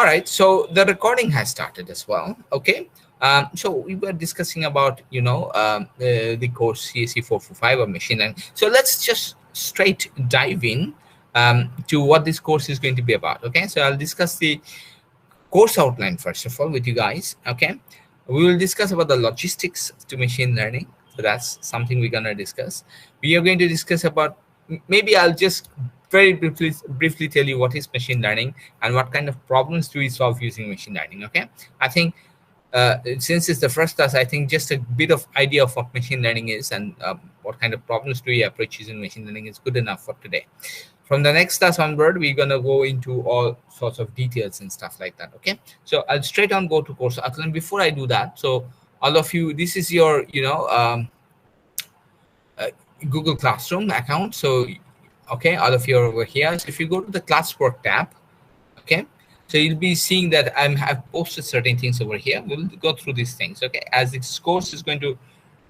All right, so the recording has started as well. Okay, so we were discussing about the course CSE 445 of machine learning. So let's just straight dive in to what this course is going to be about. Okay, so I'll discuss the course outline first of all with you guys. Okay, we will discuss about the logistics to machine learning. So that's something we're gonna discuss. We are going to discuss about, maybe I'll just very briefly tell you what is machine learning and what kind of problems do we solve using machine learning. Okay, I think since it's the first class, I think just a bit of idea of what machine learning is and what kind of problems do we approach using machine learning is good enough for today. From the next class onward, we're going to go into all sorts of details and stuff like that. Okay, so I'll straight on go to course outline. Before I do that, so all of you, this is your Google Classroom account. So okay, all of you are over here. So if you go to the classwork tab, okay, so you'll be seeing that I've posted certain things over here. We'll go through these things. Okay, as this course is going to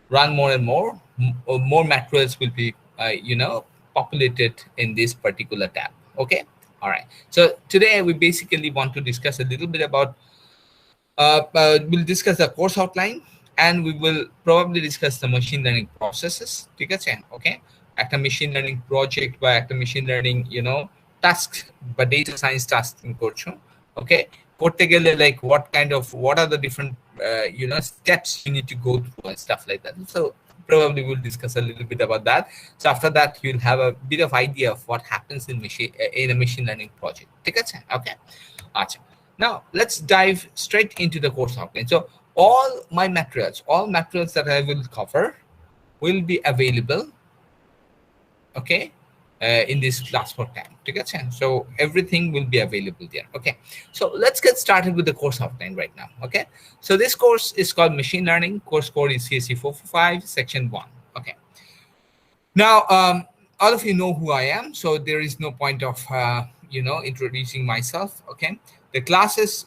run more and more materials will be populated in this particular tab. Okay, all right, so today we basically want to discuss a little bit about we'll discuss the course outline and we will probably discuss the machine learning processes. Okay, at a machine learning project by at a machine learning tasks but data science tasks in করছো. Okay, করতে গেলে like what are the different steps you need to go through and stuff like that. So probably we'll discuss a little bit about that. So after that you'll have a bit of idea of what happens in a machine learning project. Okay, now let's dive straight into the course outline. So all materials that I will cover will be available, okay, in this classwork tab. So everything will be available there. Okay, so let's get started with the course outline right now. Okay, so this course is called machine learning. Course code is CSE 445 section 1. Okay, now all of you know who I am, so there is no point of introducing myself. Okay, the classes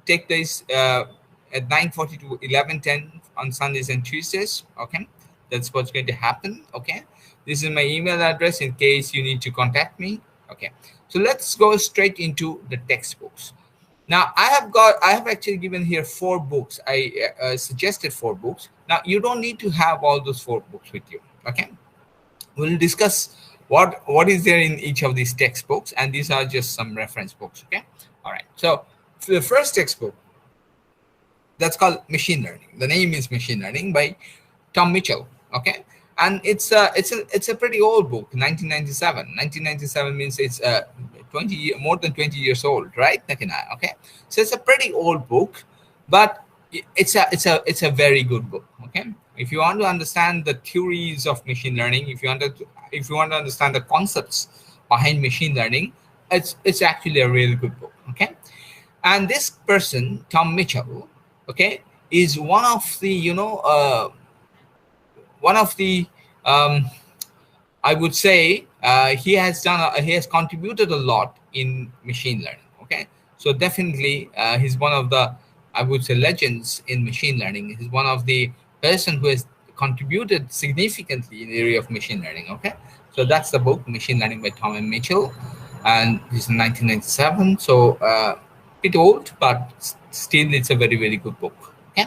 take place at 9:40 to 11:10 on Sundays and Tuesdays. Okay, that's what's going to happen. Okay, this is my email address in case you need to contact me. Okay, so let's go straight into the textbooks. Now I have actually given here 4 books. I suggested 4 books. Now you don't need to have all those 4 books with you. Okay, we'll discuss what is there in each of these textbooks, and these are just some reference books. Okay, all right, so for the first textbook, that's called Machine Learning. The name is Machine Learning by Tom Mitchell. Okay, and it's a pretty old book, 1997. 1997 means it's more than 20 years old, right? Okay, so it's a pretty old book, but it's a very good book. Okay, if you want to understand the theories of machine learning, if you want to understand the concepts behind machine learning, it's actually a really good book. Okay, and this person, Tom Mitchell, okay, is one of the I would say he has contributed a lot in machine learning. Okay, so definitely he's one of the, I would say, legends in machine learning. He's one of the person who has contributed significantly in the area of machine learning. Okay, so that's the book Machine Learning by Tom Mitchell, and this is 1997. So bit old, but still it's a very, very good book. Okay,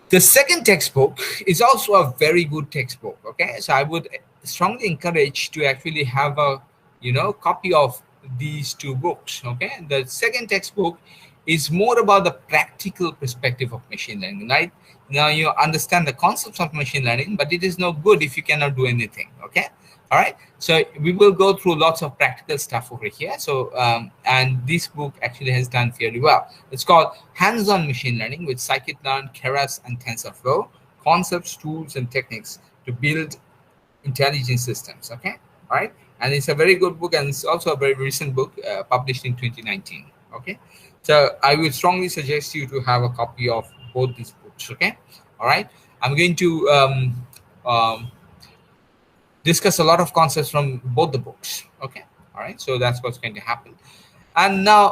the second textbook is also a very good textbook. Okay, so I would strongly encourage to actually have a copy of these 2 books. Okay, the second textbook is more about the practical perspective of machine learning. Right now you understand the concepts of machine learning, but it is no good if you cannot do anything. Okay, all right, so we will go through lots of practical stuff over here. So and this book actually has done fairly well. It's called Hands-on Machine Learning with Scikit-learn, Keras, and TensorFlow: Concepts, Tools, and Techniques to Build Intelligent Systems. Okay, all right, and it's a very good book, and it's also a very recent book, published in 2019. Okay, so I would strongly suggest you to have a copy of both these books. Okay, all right, I'm going to discuss a lot of concepts from both the books. Okay, all right, so that's what's going to happen. And now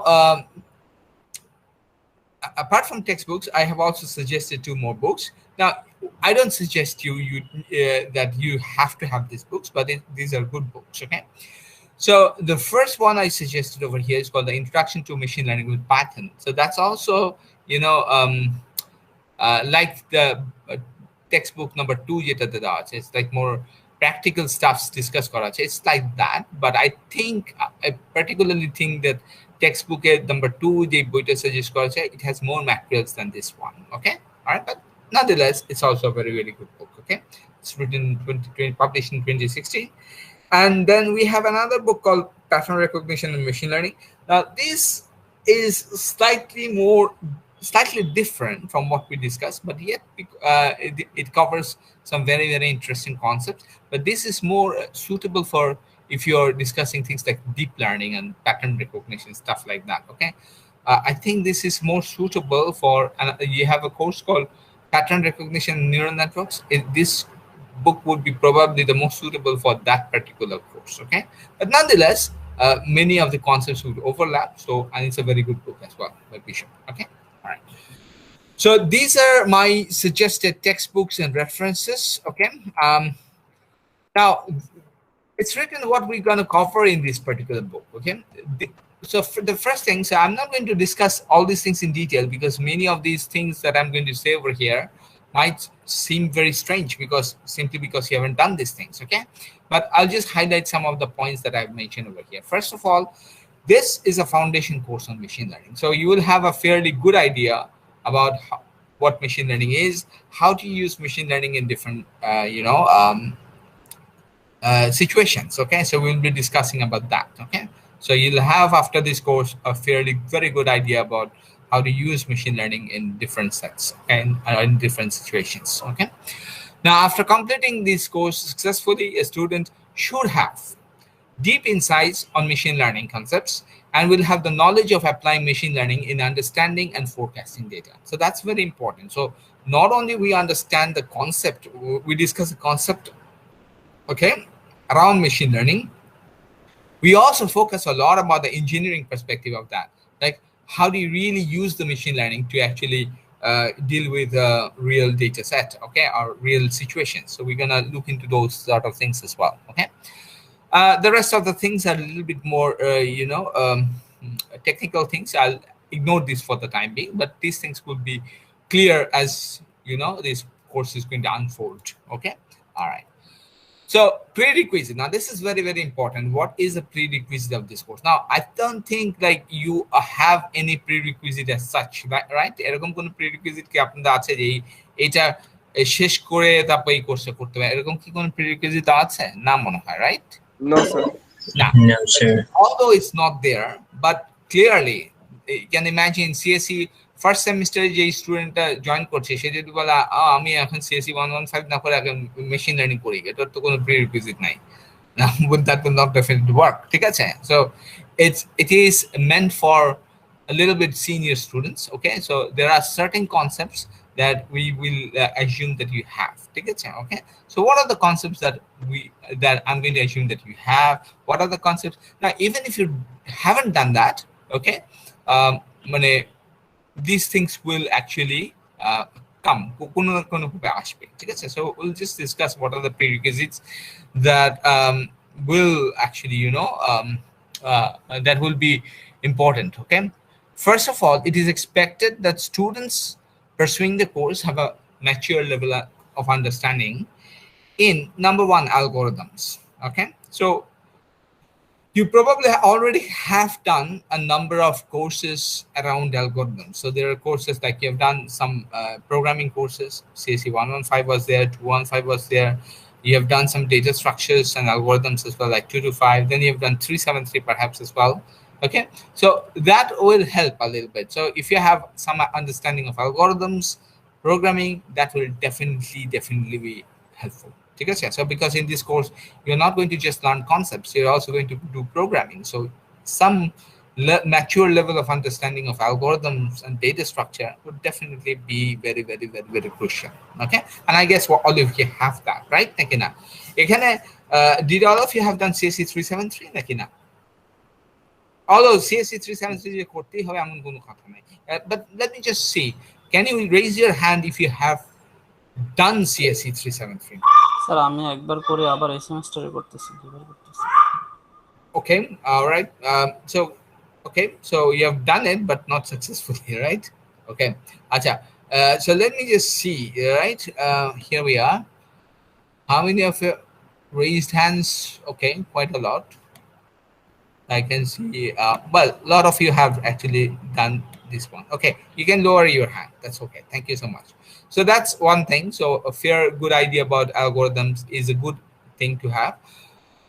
apart from textbooks, I have also suggested 2 more books. Now I don't suggest that you have to have these books, but these are good books. Okay, So the first one I suggested over here is called the Introduction to Machine Learning with Python. So that's also, like the textbook number 2 যেটাতে দেওয়া আছে, it's like more practical stuffs discuss করা আছে. It's like that, but I particularly think that textbook number 2 যে বইটা suggest করা আছে, it has more materials than this one. Okay, all right, but nonetheless, it's also a very, very good book. Okay, it's written in 2020, published in 2016. And then we have another book called Pattern Recognition and Machine Learning. Now, this is slightly different from what we discussed, but yet it covers some very, very interesting concepts. But this is more suitable for if you're discussing things like deep learning and pattern recognition, stuff like that. Okay, I think this is more suitable for. You have a course called Pattern Recognition and Neural Networks. This book would be probably the most suitable for that particular course. Okay, but nonetheless, many of the concepts would overlap. So, and it's a very good book as well by Bishop. Okay. All right. So these are my suggested textbooks and references. Okay. Now, it's written what we're going to cover in this particular book. Okay. So for the first thing, so I'm not going to discuss all these things in detail because many of these things that I'm going to say over here might seem very strange simply because you haven't done these things. Okay. But I'll just highlight some of the points that I've mentioned over here. First of all, this is a foundation course on machine learning. So you will have a fairly good idea about what machine learning is, how to use machine learning in different, situations. Okay, so we'll be discussing about that. Okay, so you'll have after this course a very good idea about how to use machine learning in different sets and in different situations. Okay, now after completing this course successfully, a student should have deep insights on machine learning concepts and will have the knowledge of applying machine learning in understanding and forecasting data. So that's very important. So not only we understand the concept, we discuss the concept, okay, around machine learning, we also focus a lot about the engineering perspective of that. Like, how do you really use the machine learning to actually deal with a real data set, okay, or real situations? So we're going to look into those sort of things as well. Okay. The rest of the things are a little bit more, technical things. I'll ignore this for the time being, but these things will be clear as, this course is going to unfold. Okay. All right. So prerequisite. Now, this is very, very important. What is the prerequisite of this course? Now, I don't think like you have any prerequisite as such, right? এরকম কোনো prerequisite কি আপনাদের আছে যে এটা শেষ করে তারপর এই কোর্সটা করতে হবে, এরকম কি কোনো prerequisite আছে? না মনে হয়, right? No, sir. No, sir. Although it's not there, but clearly you can imagine CSE first semester যে স্টুডেন্টটা জয়েন করছে সে যদি বলে আমি এখন CSE 115 না করে আগে মেশিন লার্নিং করি, এটার তো কোনো প্রিরিকুইজিট নাই, that will not definitely work. ঠিক আছে? So it is meant for a little bit senior students. Okay, so there are certain concepts that we will assume that you have. Okay, so what are the concepts that I'm going to assume that you have? What are the concepts? Now, even if you haven't done that, okay, these things will actually come. So we'll just discuss what are the prerequisites that will actually, that will be important. Okay, first of all, it is expected that students pursuing the course have a mature level of understanding in, number one, algorithms. Okay, so you probably already have done a number of courses around algorithms. So there are courses like you have done some programming courses. CSE 115 was there, 215 was there. You have done some data structures and algorithms as well, like 225. Then you have done 373 perhaps as well. Okay, so that will help a little bit. So if you have some understanding of algorithms, programming, that will definitely be helpful. So because in this course, you're not going to just learn concepts, you're also going to do programming. So some mature level of understanding of algorithms and data structure would definitely be very, very, very, very crucial. Okay, and I guess all of you have that, right? Did all of you have done CSE 373? Although CSE 373 করতেই হবে এমন কোনো কথা নাই, but let me just see, can you raise your hand if you have done CSE 373? Sir আমি একবার করে আবার এই সেমিস্টারে করতেছি, দুবার করতেছি। Okay, all right. So, okay, so you have done it, but not successfully, right? Okay, Acha. So let me just see, right? Here we are. How many of you raised hands? Okay, quite a lot. I can see. Well, a lot of you have actually done this one. Okay, you can lower your hand. That's okay. Thank you so much. So that's one thing. So a fair, good idea about algorithms is a good thing to have.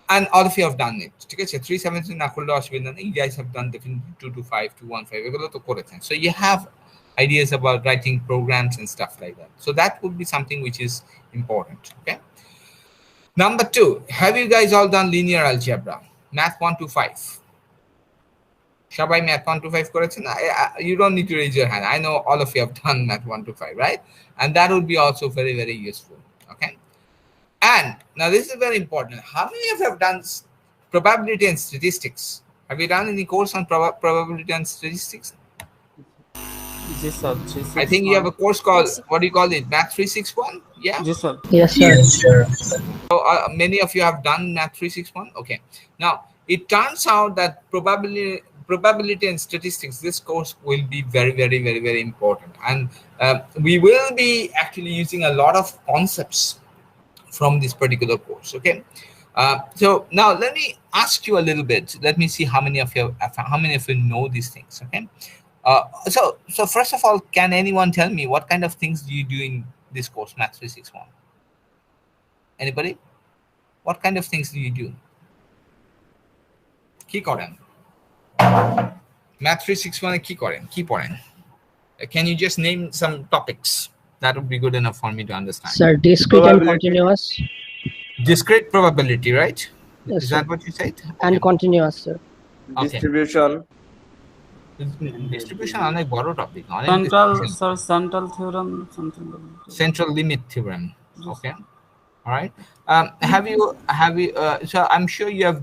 And all of you have done it. ঠিক আছে 373 না করলে অসুবিধা নেই. You guys have done definitely 225 215 এগুলো তো করেছেন. So you have ideas about writing programs and stuff like that. So that would be something which is important. Okay. Number 2, have you guys all done linear algebra? Math 1 to 5. সবাই math 1 to 5 করেছেন? You don't need to raise your hand. I know all of you have done math 1 to 5, right? And that would be also very, very useful. Okay. And now this is very important. How many of you have done probability and statistics? Have you done any course on probability and statistics? Yes, sir. I think you have a course called, what do you call it? Math 361? Yeah? Yes, sir. Yes, sir. Yes, sir. So many of you have done Math 361? Okay. Now, it turns out that probability and statistics, this course will be very, very, very, very important. And we will be actually using a lot of concepts from this particular course. Okay. So now let me ask you a little bit. Let me see how many of you know these things. Okay. So first of all, can anyone tell me what kind of things do you do in this course, Math 361? Anybody? What kind of things do you do? কি করেন? Math 361 কি করেন? কি পড়েন? Can you just name some topics? That would be good enough for me to understand. Sir, discrete and continuous. Discrete probability, right? Yes, Is sir. that what you said? And continuous, sir. Okay. Distribution. Distribution অনেক বড় topic. অনেক Central, distribution. sir, central theorem, something like that. Central limit theorem. Okay. All right. Have you so I'm sure you have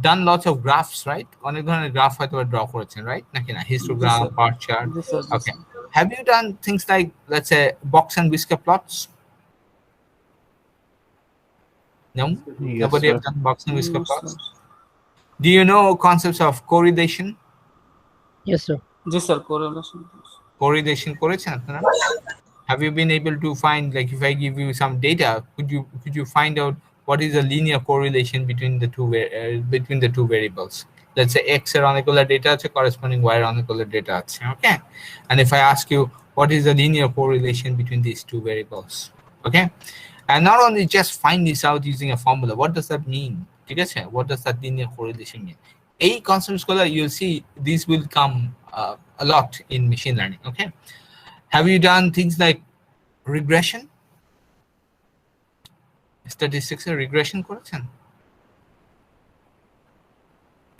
done lots of graphs, right? অনেক ধরনের graph হয়তো draw করেছেন, right? নাকি না? Histogram, sir. bar chart. Yes, sir. Yes, Okay. sir. Have you done things like, let's say, box and whisker plots? No? Yes, Nobody sir. have done box and whisker No, plots? sir. Do you know concepts of correlation? Yes, sir. Yes, sir. Correlation. Correlation করেছেন আপনারা? Have you been able to find, like, if I give you some data, could you find out what is the linear correlation between the two variables? Let's say x এর অনেকগুলো data আছে, corresponding y এর অনেকগুলো data আছে. Okay. And if I ask you what is the linear correlation between these two variables? Okay. And not only just find this out using a formula. What does that mean? ঠিক আছে? What does that linear correlation mean? A concepts গুলো, you'll see these will come a lot in machine learning. Okay. Have you done things like regression? Statistics এর regression করেছেন?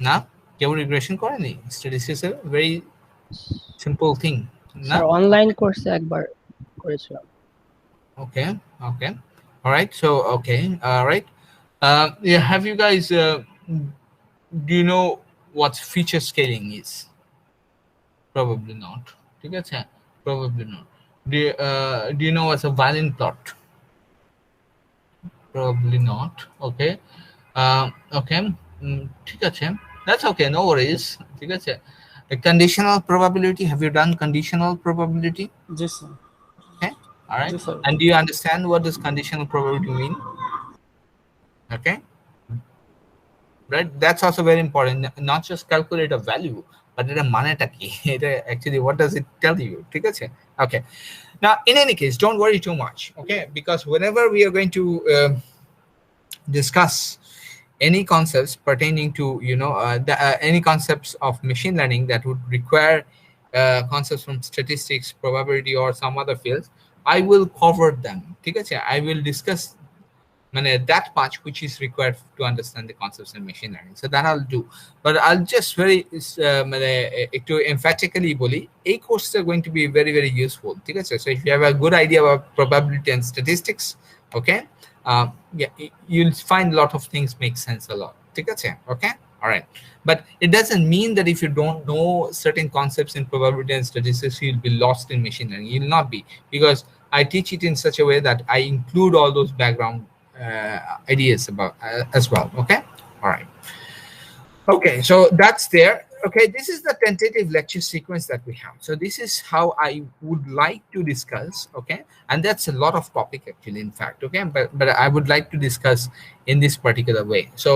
না? কেউ regression করেনি? Statistics এর very simple thing. না? Sir, online course একবার করেছিলাম। Okay. Okay. All right. So, okay. All right. Yeah, have you guys, do you know what feature scaling is? Probably not. ঠিক আছে? Probably not. Do you know what's a Violin plot? Probably not. Okay. Okay. ঠিক আছে. That's okay. No worries. ঠিক আছে. A conditional probability. Have you done conditional probability? Yes, sir. Okay. All right. Yes, sir. And do you understand what does conditional probability mean? Okay. Right. That's also very important. Not just calculate a value, but এটা মানেটা কি? এটা actually what does it tell you? ঠিক আছে? Okay. Now, in any case, don't worry too much. Okay, because whenever we are going to discuss any concepts pertaining to any concepts of machine learning that would require concepts from statistics, probability, or some other fields, I will cover them. ঠিক আছে? I will discuss that much which is required to understand the concepts in machine learning. So that I'll do. But I'll just very to emphatically boli, a courses are going to be very, very useful. ঠিক আছে? So if you have a good idea about probability and statistics, okay, yeah, you'll find a lot of things make sense a lot. ঠিক আছে? Okay. All right. But it doesn't mean that if you don't know certain concepts in probability and statistics, you'll be lost in machine learning. You'll not be, because I teach it in such a way that I include all those background ideas about as well. Okay. All right. Okay, so that's there. Okay, this is the tentative lecture sequence that we have. So this is how I would like to discuss. Okay, and that's a lot of topic actually, in fact. Okay, but I would like to discuss in this particular way. So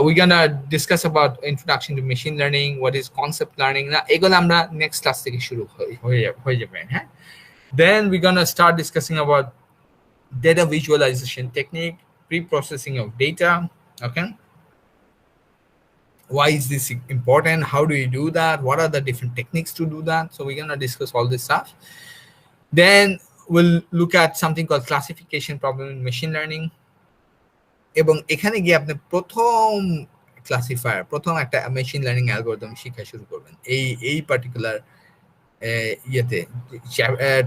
we're gonna discuss about introduction to machine learning, what is concept learning. Now, এগুলো আমরা next class থেকে শুরু হয়ে যাবে, হ্যাঁ? Then we're gonna start discussing about data visualization technique, pre-processing of data. Okay. Why is this important? How do you do that? What are the different techniques to do that? So we're going to discuss all this stuff. Then we'll look at something called classification problem in machine learning. এবং এখানে গিয়ে আপনি প্রথম classifier, প্রথম একটা machine learning algorithm শেখা শুরু করবেন এই পার্টিকুলার ইয়েতে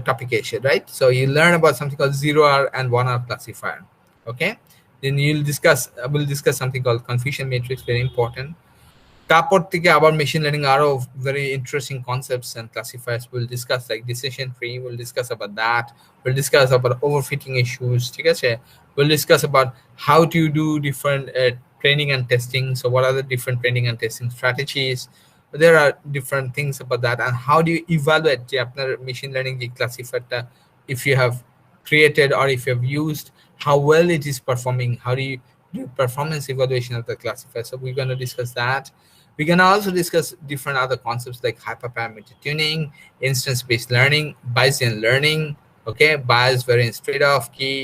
টপিকে এসে, right? So you learn about something called 0R and 1R classifier. Okay, then we'll discuss something called confusion matrix, very important. তারপর থেকে আবার মেশিন লার্নিং আরো very interesting concepts and classifiers we'll discuss, like decision tree. We'll discuss about that. We'll discuss about overfitting issues. ঠিক আছে? We'll discuss about how to do different training and testing. So what are the different training and testing strategies? There are different things about that, and how do you evaluate যে আপনার machine learning যে classifierটা, if you have created or if you have used, how well it is performing, how do you do performance evaluation of the classifier. So we're going to discuss that. We're going to also discuss different other concepts like hyperparameter tuning, instance-based learning, Bayesian learning, okay, bias variance trade-off key,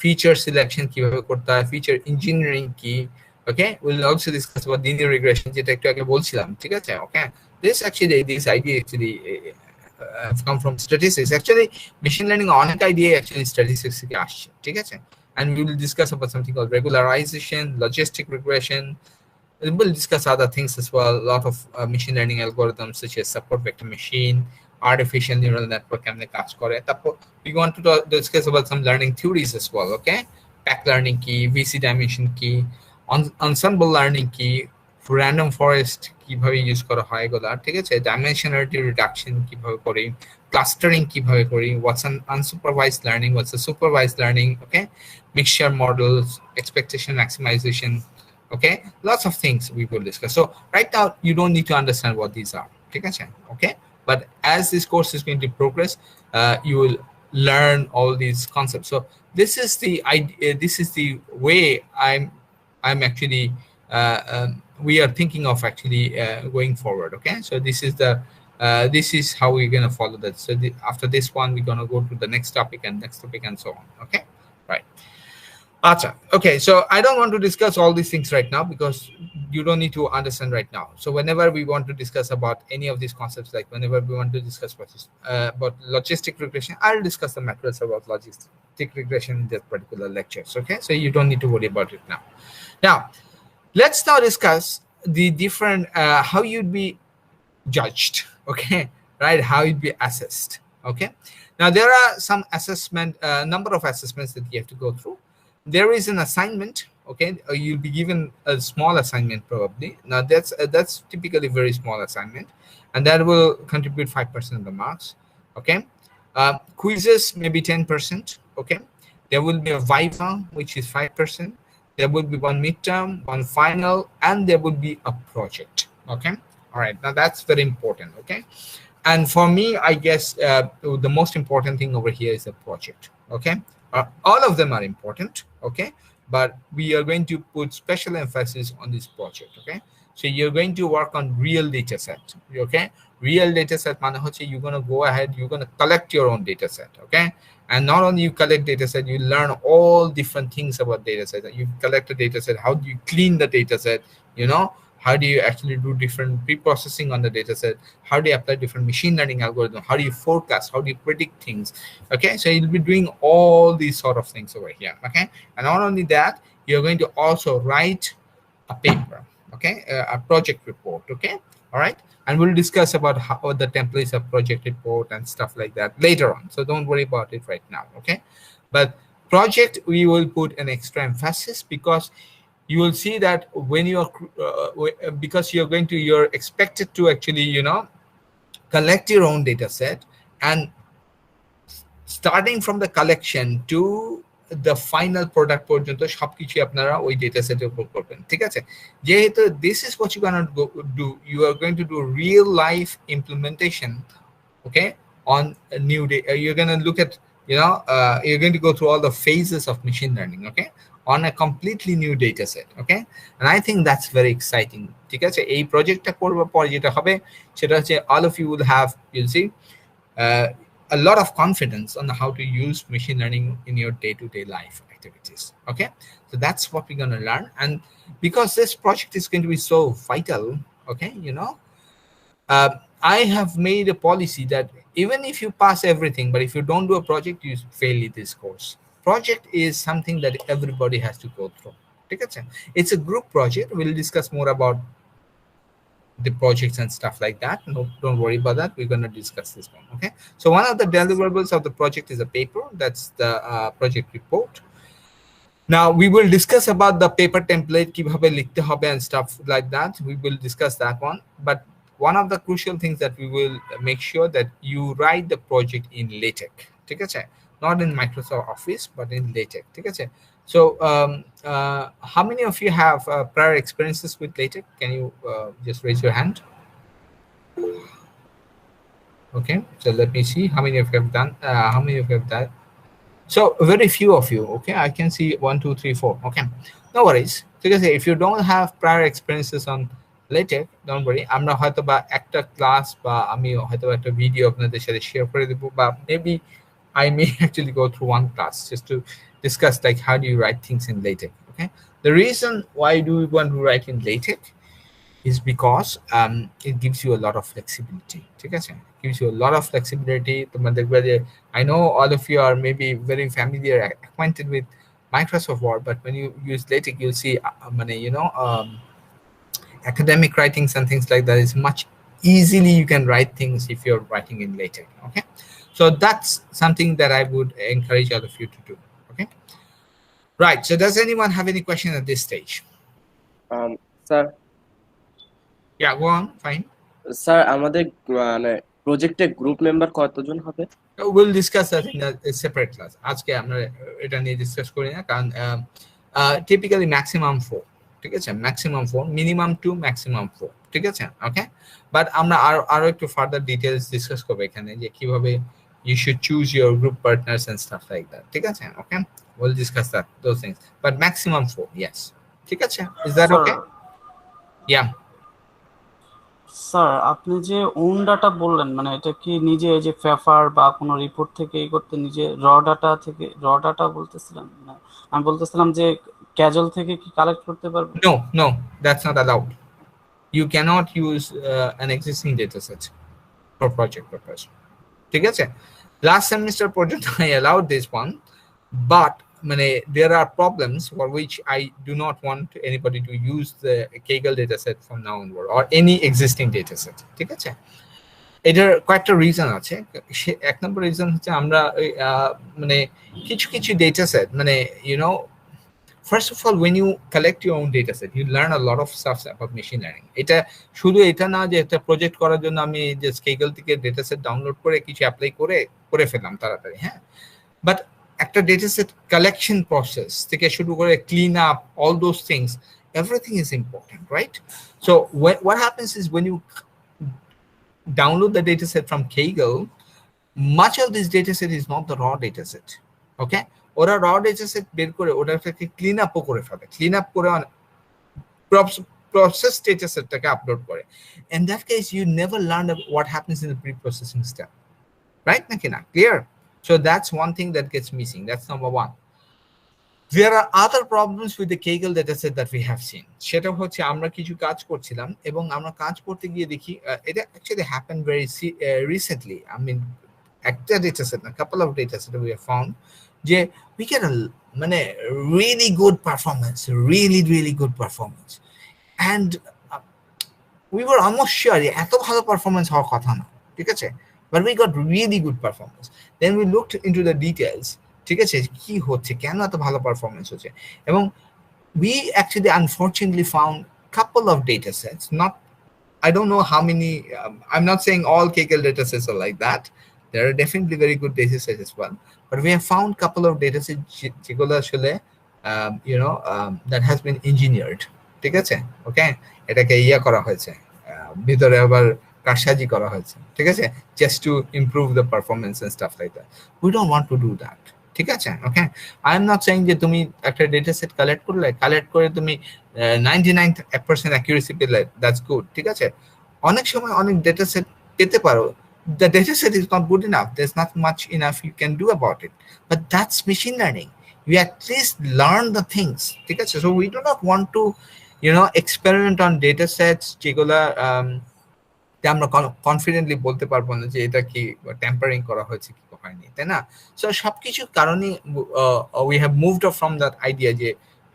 feature selection কিভাবে করতে হয়, feature engineering key. Okay, we'll also discuss about linear regression, যেটা একটু আগে বলছিলাম, ঠিক আছে? Okay, this idea actually have come from statistics. Actually, machine learning অনেক idea actually statistics থেকে আসছে, ঠিক আছে? And we will discuss about something called regularization, logistic regression. We'll discuss other things as well. A lot of machine learning algorithms such as support vector machine, artificial neural network, and the কাজ করে. তারপর we want to discuss about some learning theories as well. Okay, pack learning key, VC dimension key, ensemble learning key, random forest কিভাবে use করা হয় এগুলা, ঠিক আছে? Dimensionality reduction কিভাবে করি, clustering কিভাবে করি, what's an unsupervised learning, what's a supervised learning, okay? Mixture models, expectation maximization, okay? Lots of things we will discuss. So right now you don't need to understand what these are, ঠিক আছে? Okay, but as this course is going to progress, you will learn all these concepts. So this is the idea, this is the way I'm actually we are thinking of actually going forward. Okay, so this is how we're going to follow that. So after this one, we're going to go to the next topic and so on. Okay, right. Acha. Okay, so I don't want to discuss all these things right now because you don't need to understand right now. So whenever we want to discuss about any of these concepts, like whenever we want to discuss about logistic regression, I'll discuss the materials about logistic regression in that particular lectures. Okay, so you don't need to worry about it now. Now, let's now discuss the different how you'd be judged. Okay, right? How you'd be assessed. Okay, now there are some number of assessments that you have to go through. There is an assignment. Okay, you'll be given a small assignment probably. Now that's typically very small assignment, and that will contribute 5% of the marks. Okay, quizzes maybe 10%. Okay, there will be a viva, which is 5%. There will be one midterm, one final, and there will be a project. Okay, all right. Now that's very important. Okay, and for me, I guess the most important thing over here is a project. Okay, all of them are important. Okay, but we are going to put special emphasis on this project. Okay, so you're going to work on real data set. Okay, real data set মানে হচ্ছে you're going to go ahead, you're going to collect your own data set. Okay, and not only you collect data set, you learn all different things about data set. You collect a data set, how do you clean the data set, you know, how do you actually do different pre-processing on the data set, how do you apply different machine learning algorithm, how do you forecast, how do you predict things. Okay, so you'll be doing all these sort of things over here. Okay, and not only that, you're going to also write a paper. Okay, a project report. Okay, all right, and we'll discuss about how the templates of project report and stuff like that later on, so don't worry about it right now. Okay, but project we will put an extra emphasis because you will see that when you are because you're expected to actually, you know, collect your own data set, and starting from the collection to the final product পর্যন্ত সবকিছু আপনারা ওই data সেটের উপর করবেন, ঠিক আছে? যেহেতু this is what you gonna do, you are going to do real life implementation, okay, on a new day. You're going to look at, you're going to go through all the phases of machine learning, okay, on a completely new data set, okay? And I think that's very exciting. ঠিক আছে, এই প্রজেক্টটা করবার পর যেটা হবে সেটা হচ্ছে all of you will have, you'll see a lot of confidence on how to use machine learning in your day-to-day life activities, okay? So that's what we're going to learn. And because this project is going to be so vital, okay, I have made a policy that even if you pass everything, but if you don't do a project, you fail in this course. Project is something that everybody has to go through. It's a group project. We'll discuss more about the projects and stuff like that. No, don't worry about that. We're going to discuss this one, okay? So one of the deliverables of the project is a paper. That's the project report. Now we will discuss about the paper template, কিভাবে লিখতে হবে and stuff like that. We will discuss that one. But one of the crucial things that we will make sure that you write the project in LaTeX, ঠিক আছে? Not in Microsoft Office, but in LaTeX, ঠিক আছে? So how many of you have prior experiences with LaTeX? Can you just raise your hand? Okay, so let me see how many of you have done, how many of you have done. So very few of you, okay? I can see 1, 2, 3, 4, okay? No worries. Because if you don't have prior experiences on LaTeX, don't worry. আমরা হয়তো বা একটা class বা আমি হয়তো একটা video আপনাদের সাথে শেয়ার করে দেব, বা maybe I may actually go through one class just to discuss like how do you write things in LaTeX, okay? The reason why do we want to write in LaTeX is because it gives you a lot of flexibility, ঠিক আছে? Gives you a lot of flexibility. I know all of you are maybe very familiar, acquainted with Microsoft Word, but when you use LaTeX, you'll see, academic writings and things like that is much easily you can write things if you're writing in LaTeX, okay? So that's something that I would encourage all of you to do, okay? Right, so does anyone have any question at this stage? Sir. Yeah, go on, fine. Sir, আমাদের মানে প্রজেক্টে group member কতজন হবে? We'll discuss that in a separate class. আজকে আমরা এটা নিয়ে discuss করি না, কারণ typically maximum 4, ঠিক আছে? Maximum 4, minimum 2, maximum 4, ঠিক আছে? Okay, but আমরা আরো একটু ফার্দার ডিটেইলস ডিসকাস করব এখানে যে কিভাবে you should choose your group partners and stuff like that, ঠিক আছে? Okay, we'll discuss that, those things, but maximum 4, yes, ঠিক আছে? Is that okay? Yeah. Sir, আপনি যে ওন ডাটা বললেন, মানে এটা কি নিজে যে ফেফার বা কোনো রিপোর্ট থেকে এই করতে নিজে র ডাটা বলতেছিলাম না? আমি বলতেছিলাম যে ক্যাজুয়াল থেকে কি কালেক্ট করতে পারবো? No, that's not allowed. You cannot use an existing data set for project purpose, ঠিক আছে? Last semester পর্যন্ত I allowed this one, but there are problems for which I do not want anybody to use the Kaggle dataset from now onward or any existing dataset, ঠিক আছে? এটার কয়েকটা reason আছে। এক নম্বর reason হচ্ছে আমরা কিছু dataset first of all, when you collect your own dataset, you learn a lot of stuff about machine learning. এটা শুধু এটা না যে একটা প্রজেক্ট করার জন্য আমি জাস্ট Kaggle থেকে ডেটাসেট ডাউনলোড করে কিছু অ্যাপ্লাই করে ফেললাম তাড়াতাড়ি, হ্যাঁ? বাট একটা dataset collection process থেকে শুরু করে clean up all those things, everything is important, right? So what happens is when you download the dataset from Kaggle, much of this dataset is not the raw dataset, okay? ওরা raw dataset বের করে ওটাকে clean up করে ফেলে, clean up করে process datasetটাকে upload করে. In that case, you never learn what happens in the pre-processing step, right? নাকি না? Clear? So that's one thing that gets missing. That's number one. There are other problems with the Kaggle dataset that we have seen. সেটা হচ্ছে আমরা কিছু কাজ করছিলাম এবং আমরা কাজ করতে গিয়ে দেখি এটা actually happened very recently. I mean, একটা dataset, a couple of dataset we have found যে we get a really good performance, really good performance, and we were almost sure এত ভালো পারফরম্যান্স হওয়ার কথা না, ঠিক আছে? But we got really good performance. Then we looked into the details, ঠিক আছে, কি হচ্ছে, কেন এত ভালো পারফরম্যান্স হচ্ছে, এবং we actually unfortunately found couple of data sets, not, I don't know how many, I'm not saying all Kaggle data sets are like that, There are definitely very good data sets as well, but we have found couple of data sets যেগুলো আসলে that has been engineered, ঠিক আছে? ওকে, এটাকে করা হয়েছে, ভিতরে আবার কারসাজি করা হয়েছে, ঠিক আছে, just to improve the performance and stuff like that. We don't want to do that, ঠিক আছে? ওকে, I am not saying যে তুমি একটা ডেটা সেট কালেক্ট করে তুমি 99% accuracy পেলে, that's good, ঠিক আছে? অনেক সময় অনেক ডেটা সেট পেতে পারো, the data set is not good enough, there's not much enough you can do about it, but that's machine learning. You at least learn the things, ঠিক আছে? So we do not want to experiment on data sets যেগুলা আমরা confidently বলতে পারবো না যে এটা কি টেম্পারিং করা হয়েছে কি হয়নি, তাই না? সো সবকিছু কারণে we have moved of from that idea যে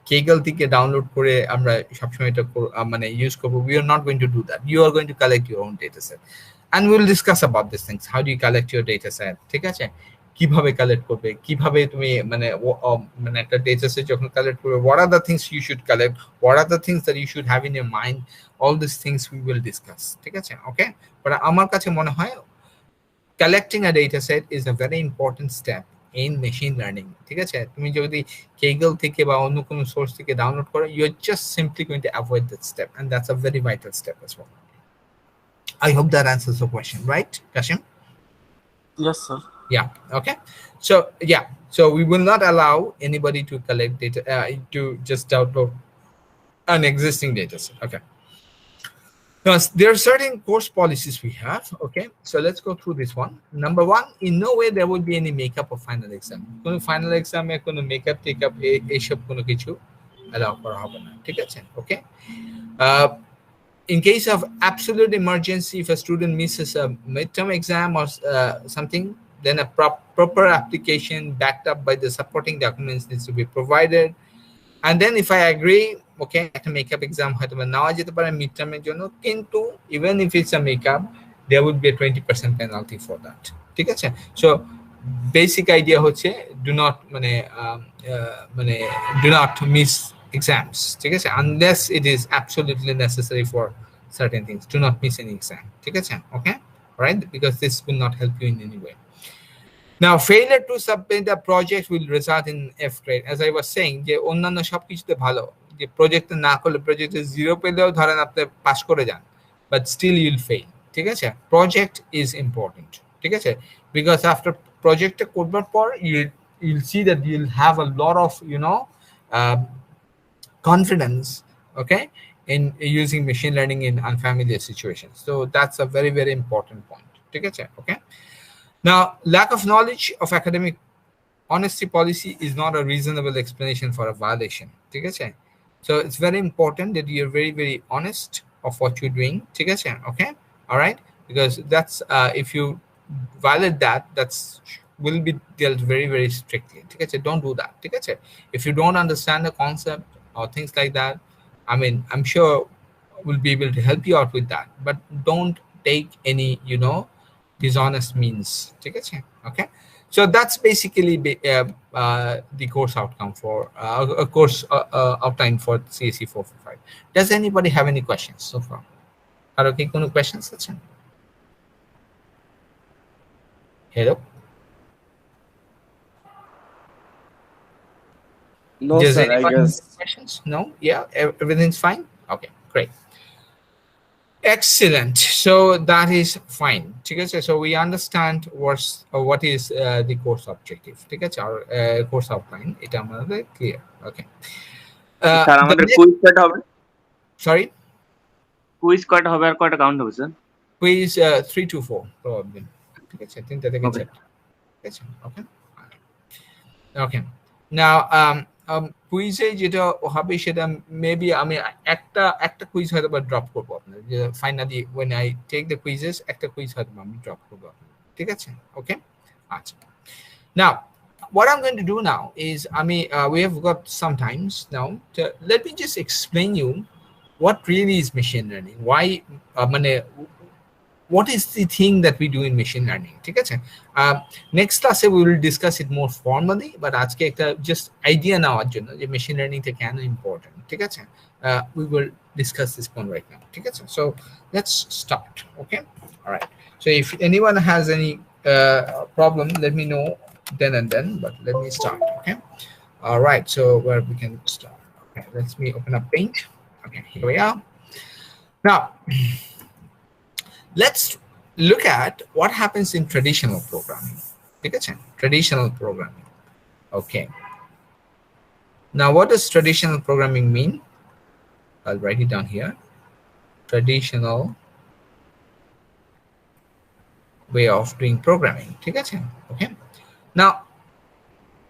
কেগল থেকে ডাউনলোড করে আমরা সবসময় এটা মানে ইউজ করবো। We are not going to do that, you are going to collect your own data set and will discuss about this things, how do you collect your data set, ঠিক আছে? কিভাবে collect করবে, কিভাবে তুমি মানে একটা data set যখন collect করবে, what are the things you should collect, what are the things that you should have in your mind, all these things we will discuss, ঠিক আছে? ওকে, বাট আমার কাছে মনে হয় collecting a data set is a very important step in machine learning, ঠিক আছে? তুমি যদি কেগল থেকে বা অন্য কোনো সোর্স থেকে ডাউনলোড করো, you are just simply going to avoid that step, and that's a very vital step as well. I hope that answers the question, right, Kashim? Yes, sir. Yeah. Okay. So we will not allow anybody to collect data to just download an existing data set. Okay. Now there are certain course policies we have. Okay. So let's go through this one. Number one, in no way there will be any makeup of final exam. Kono final exam e kono makeup take up ei shob kono kichu allow kora hobe na. ঠিক আছে? Okay. In case of absolute emergency, if a student misses a midterm exam or something, then a proper application backed up by the supporting documents needs to be provided. And then if I agree, okay, একটা makeup exam হয়তো বা নেওয়া যেতে পারে midterm এর জন্য, কিন্তু even if it's a makeup, there would be a 20% penalty for that, ঠিক আছে? So basic idea হচ্ছে do not miss exams, ঠিক আছে, unless it is absolutely necessary for certain things. Do not miss any exam, ঠিক আছে? Okay, all right, because this will not help you in any way. Now, failure to submit the project will result in F grade. As I was saying, যে অন্যান্য সবকিছুতে ভালো, যে প্রজেক্টে না করলে প্রজেক্টে 0 পেলেও ধরেন আপনি পাস করে যান, but still you'll fail, ঠিক আছে? Project is important, ঠিক আছে? Because after project করবার পর you'll see that you'll have a lot of confidence, okay, in using machine learning in unfamiliar situations. So that's a very, very important point, ঠিক আছে? Okay. Now, lack of knowledge of academic honesty policy is not a reasonable explanation for a violation, ঠিক আছে? So it's very important that you're very, very honest of what you're doing, ঠিক আছে? Okay, all right, because that's if you violate that, that's will be dealt very, very strictly, ঠিক আছে? Don't do that, ঠিক আছে? If you don't understand the concept or things like that, I mean, I'm sure we'll be able to help you out with that, but don't take any dishonest means, ঠিক আছে? Okay, so that's basically the course outcome for a course outline for CSE 445. Does anybody have any questions so far? Are okay, কোনো questions আছে? Hello? No, Does sir, I anyone guess. have questions? No? Yeah, everything's fine? Okay, great. Excellent. So that is fine. ঠিক আছে? So we understand what is the course objective. ঠিক আছে? Our course outline, এটা আমাদের clear. Okay. Sir আমাদের quiz কয়টা হবে? Sorry? Quiz কয়টা হবে আর কয়টা কাউন্ট হবে স্যার? Quiz 3 to 4 probably. ঠিক আছে? 3টা থেকে 4টা। ঠিক আছে? Okay. Okay. Now কুইজে যেটা হবে সেটা মেবি আমি একটা কুইজ হয়তো বা ড্রপ করবো আপনার, যে finally when I take the quizzes একটা কুইজ হয়তো আমি ড্রপ করবো আপনার, ঠিক আছে? ওকে, আচ্ছা। Now what I'm going to do now is we have got some times now to, let me just explain you what really is machine learning, why what is the thing that we do in machine learning, ঠিক আছে? Next class we will discuss it more formally, but আজকে একটা just idea নেওয়ার জন্য যে machine learning টা কেন important, ঠিক আছে? We will discuss this one right now, ঠিক আছে? So let's start. Okay, all right. So if anyone has any problem, let me know then and then, but let me start. Okay. All right. So where we can start. Okay. Let me open up Paint. Okay. Here we are. Now, let's look at what happens in traditional programming. Okay. Traditional programming. Okay. Now, what does traditional programming mean? I'll write it down here. Traditional way of doing programming. Okay. Now,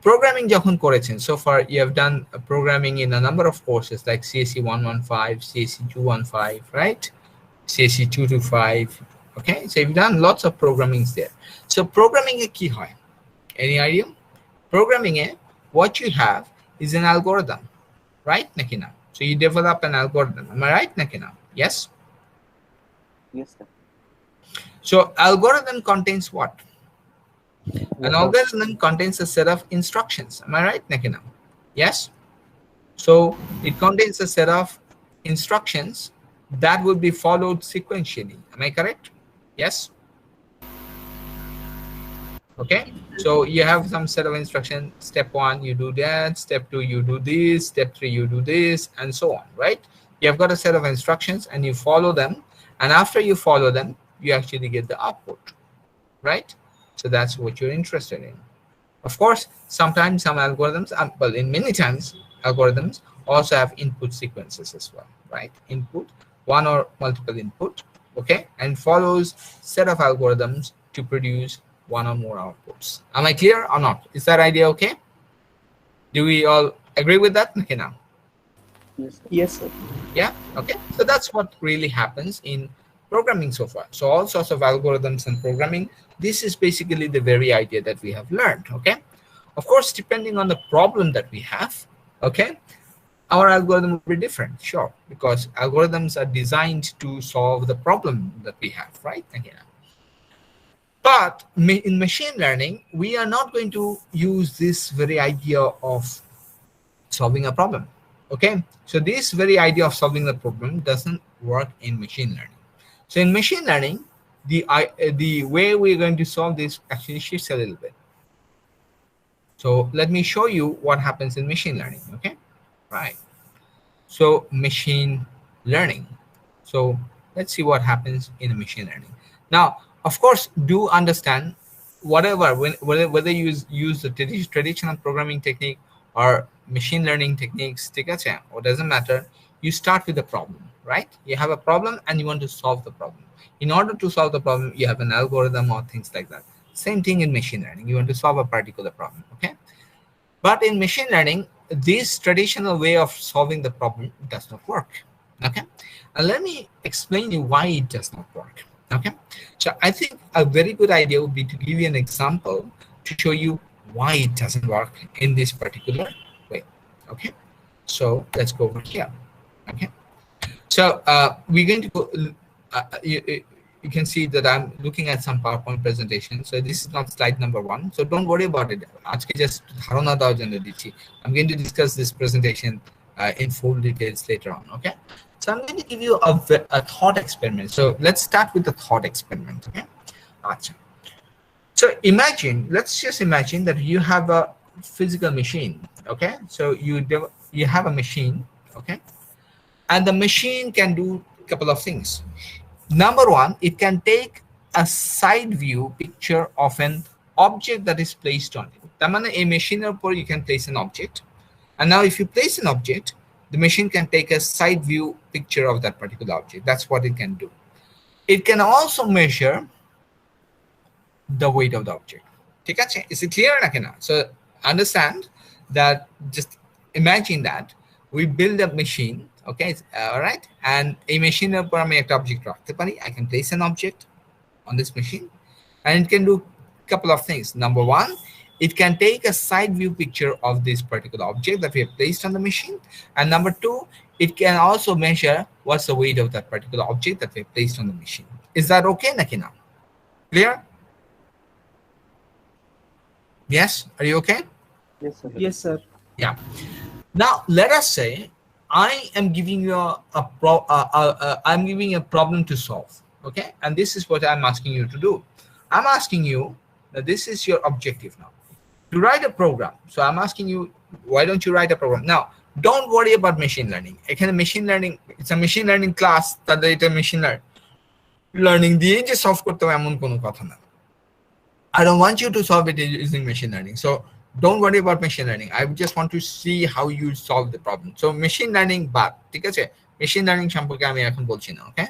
programming যখন করেছেন, so far you have done programming in a number of courses like CSE 115, CSE 215, right? CSE 225. Okay, so you've done lots of programmings there. So programming এ কি হয়? Any idea? Programming A what you have is an algorithm, right? নাকি না? So you develop an algorithm. Am I right, নাকি না? Yes. Yes, sir. So algorithm contains what? An algorithm contains a set of instructions. Am I right, Nakina? Yes. So it contains a set of instructions that will be followed sequentially. Am I correct? Yes. Okay. So you have some set of instructions. Step 1, you do that. Step 2, you do this. Step 3, you do this, and so on. Right? You have got a set of instructions, and you follow them. And after you follow them, you actually get the output. Right? So that's what you're interested in. Of course, sometimes some algorithms, well, in many times, algorithms also have input sequences as well, right? Input, one or multiple input, okay? And follows set of algorithms to produce one or more outputs. Am I clear or not? Is that idea okay? Do we all agree with that? Okay, now. Yes, sir. Yeah, okay. So that's what really happens in programming so far. So all sorts of algorithms and programming, this is basically the very idea that we have learned, okay? Of course, depending on the problem that we have, okay, our algorithm will be different, sure, because algorithms are designed to solve the problem that we have, right? Again. But in machine learning, we are not going to use this very idea of solving a problem, okay? So this very idea of solving the problem doesn't work in machine learning. So in machine learning, the way we're going to solve this actually shifts a little bit. So let me show you what happens in machine learning, okay? Right. So machine learning. So let's see what happens in machine learning. Now, of course, do understand whether you use the traditional programming technique or machine learning techniques, or doesn't matter, you start with the problem. Right? You have a problem and you want to solve the problem. In order to solve the problem, you have an algorithm or things like that. Same thing in machine learning. You want to solve a particular problem, okay? But in machine learning, this traditional way of solving the problem does not work, okay? And let me explain you why it does not work, okay? So I think a very good idea would be to give you an example to show you why it doesn't work in this particular way, okay? So let's go over here, okay? So we're going to go, you can see that I'm looking at some PowerPoint presentation. So this is not slide number 1. So don't worry about it. I'm going to discuss this presentation in full details later on. Okay. So I'm going to give you a thought experiment. So let's start with the thought experiment. Okay. So let's just imagine that you have a physical machine. Okay. So you have a machine. Okay. And the machine can do a couple of things. Number 1, it can take a side view picture of an object that is placed on it. A machine you can place an object. And now if you place an object, the machine can take a side view picture of that particular object. That's what it can do. It can also measure the weight of the object. Is it clear? So understand that, just imagine that we build a machine. Okay, all right, and a machine object. I can place an object on this machine, and it can do a couple of things. Number 1, it can take a side view picture of this particular object that we have placed on the machine, and number 2, it can also measure what's the weight of that particular object that we have placed on the machine. Is that okay, Nakina? Clear? Yes. Are you okay? Yes, sir. Yes, sir. Yeah. Now let us say I am giving you I'm giving a problem to solve, okay? And this is what I'm asking you to do. I'm asking you Now this is your objective now. To write a program. So I'm asking you, why don't you write a program? Now, don't worry about machine learning. Again, machine learning, it's a machine learning class, that it's a machine learning. The just solve korte hobe emon kono kotha na. I don't want you to solve it using machine learning. So don't worry about machine learning. I just want to see how you solve the problem. So machine learning, but machine learning সম্পর্কে আমি এখন বলছি না, okay?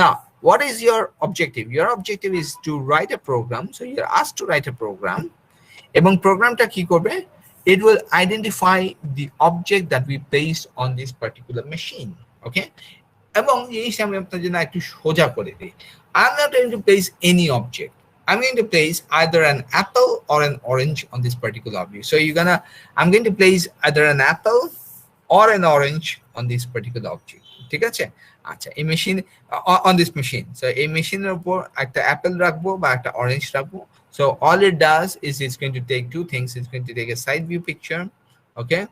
Now, what is your objective? Your objective is to write a program. So you're asked to write a program. এবং প্রোগ্রামটা কি করবে? It will identify the object that we place on this particular machine, okay? এবং এই আমি আপনার জন্য একটু সোজা করে দিই। I'm not going to place any object. I'm going to place either an apple or an orange on this particular object. So I'm going to place either an apple or an orange on this particular object. ঠিক আছে? আচ্ছা, এই machine on this machine. So এই মেশিনের উপর একটা Apple রাখবো বা একটা অরেঞ্জ রাখবো। So all it does is it's going to take two things. It's going to take a side view picture, okay,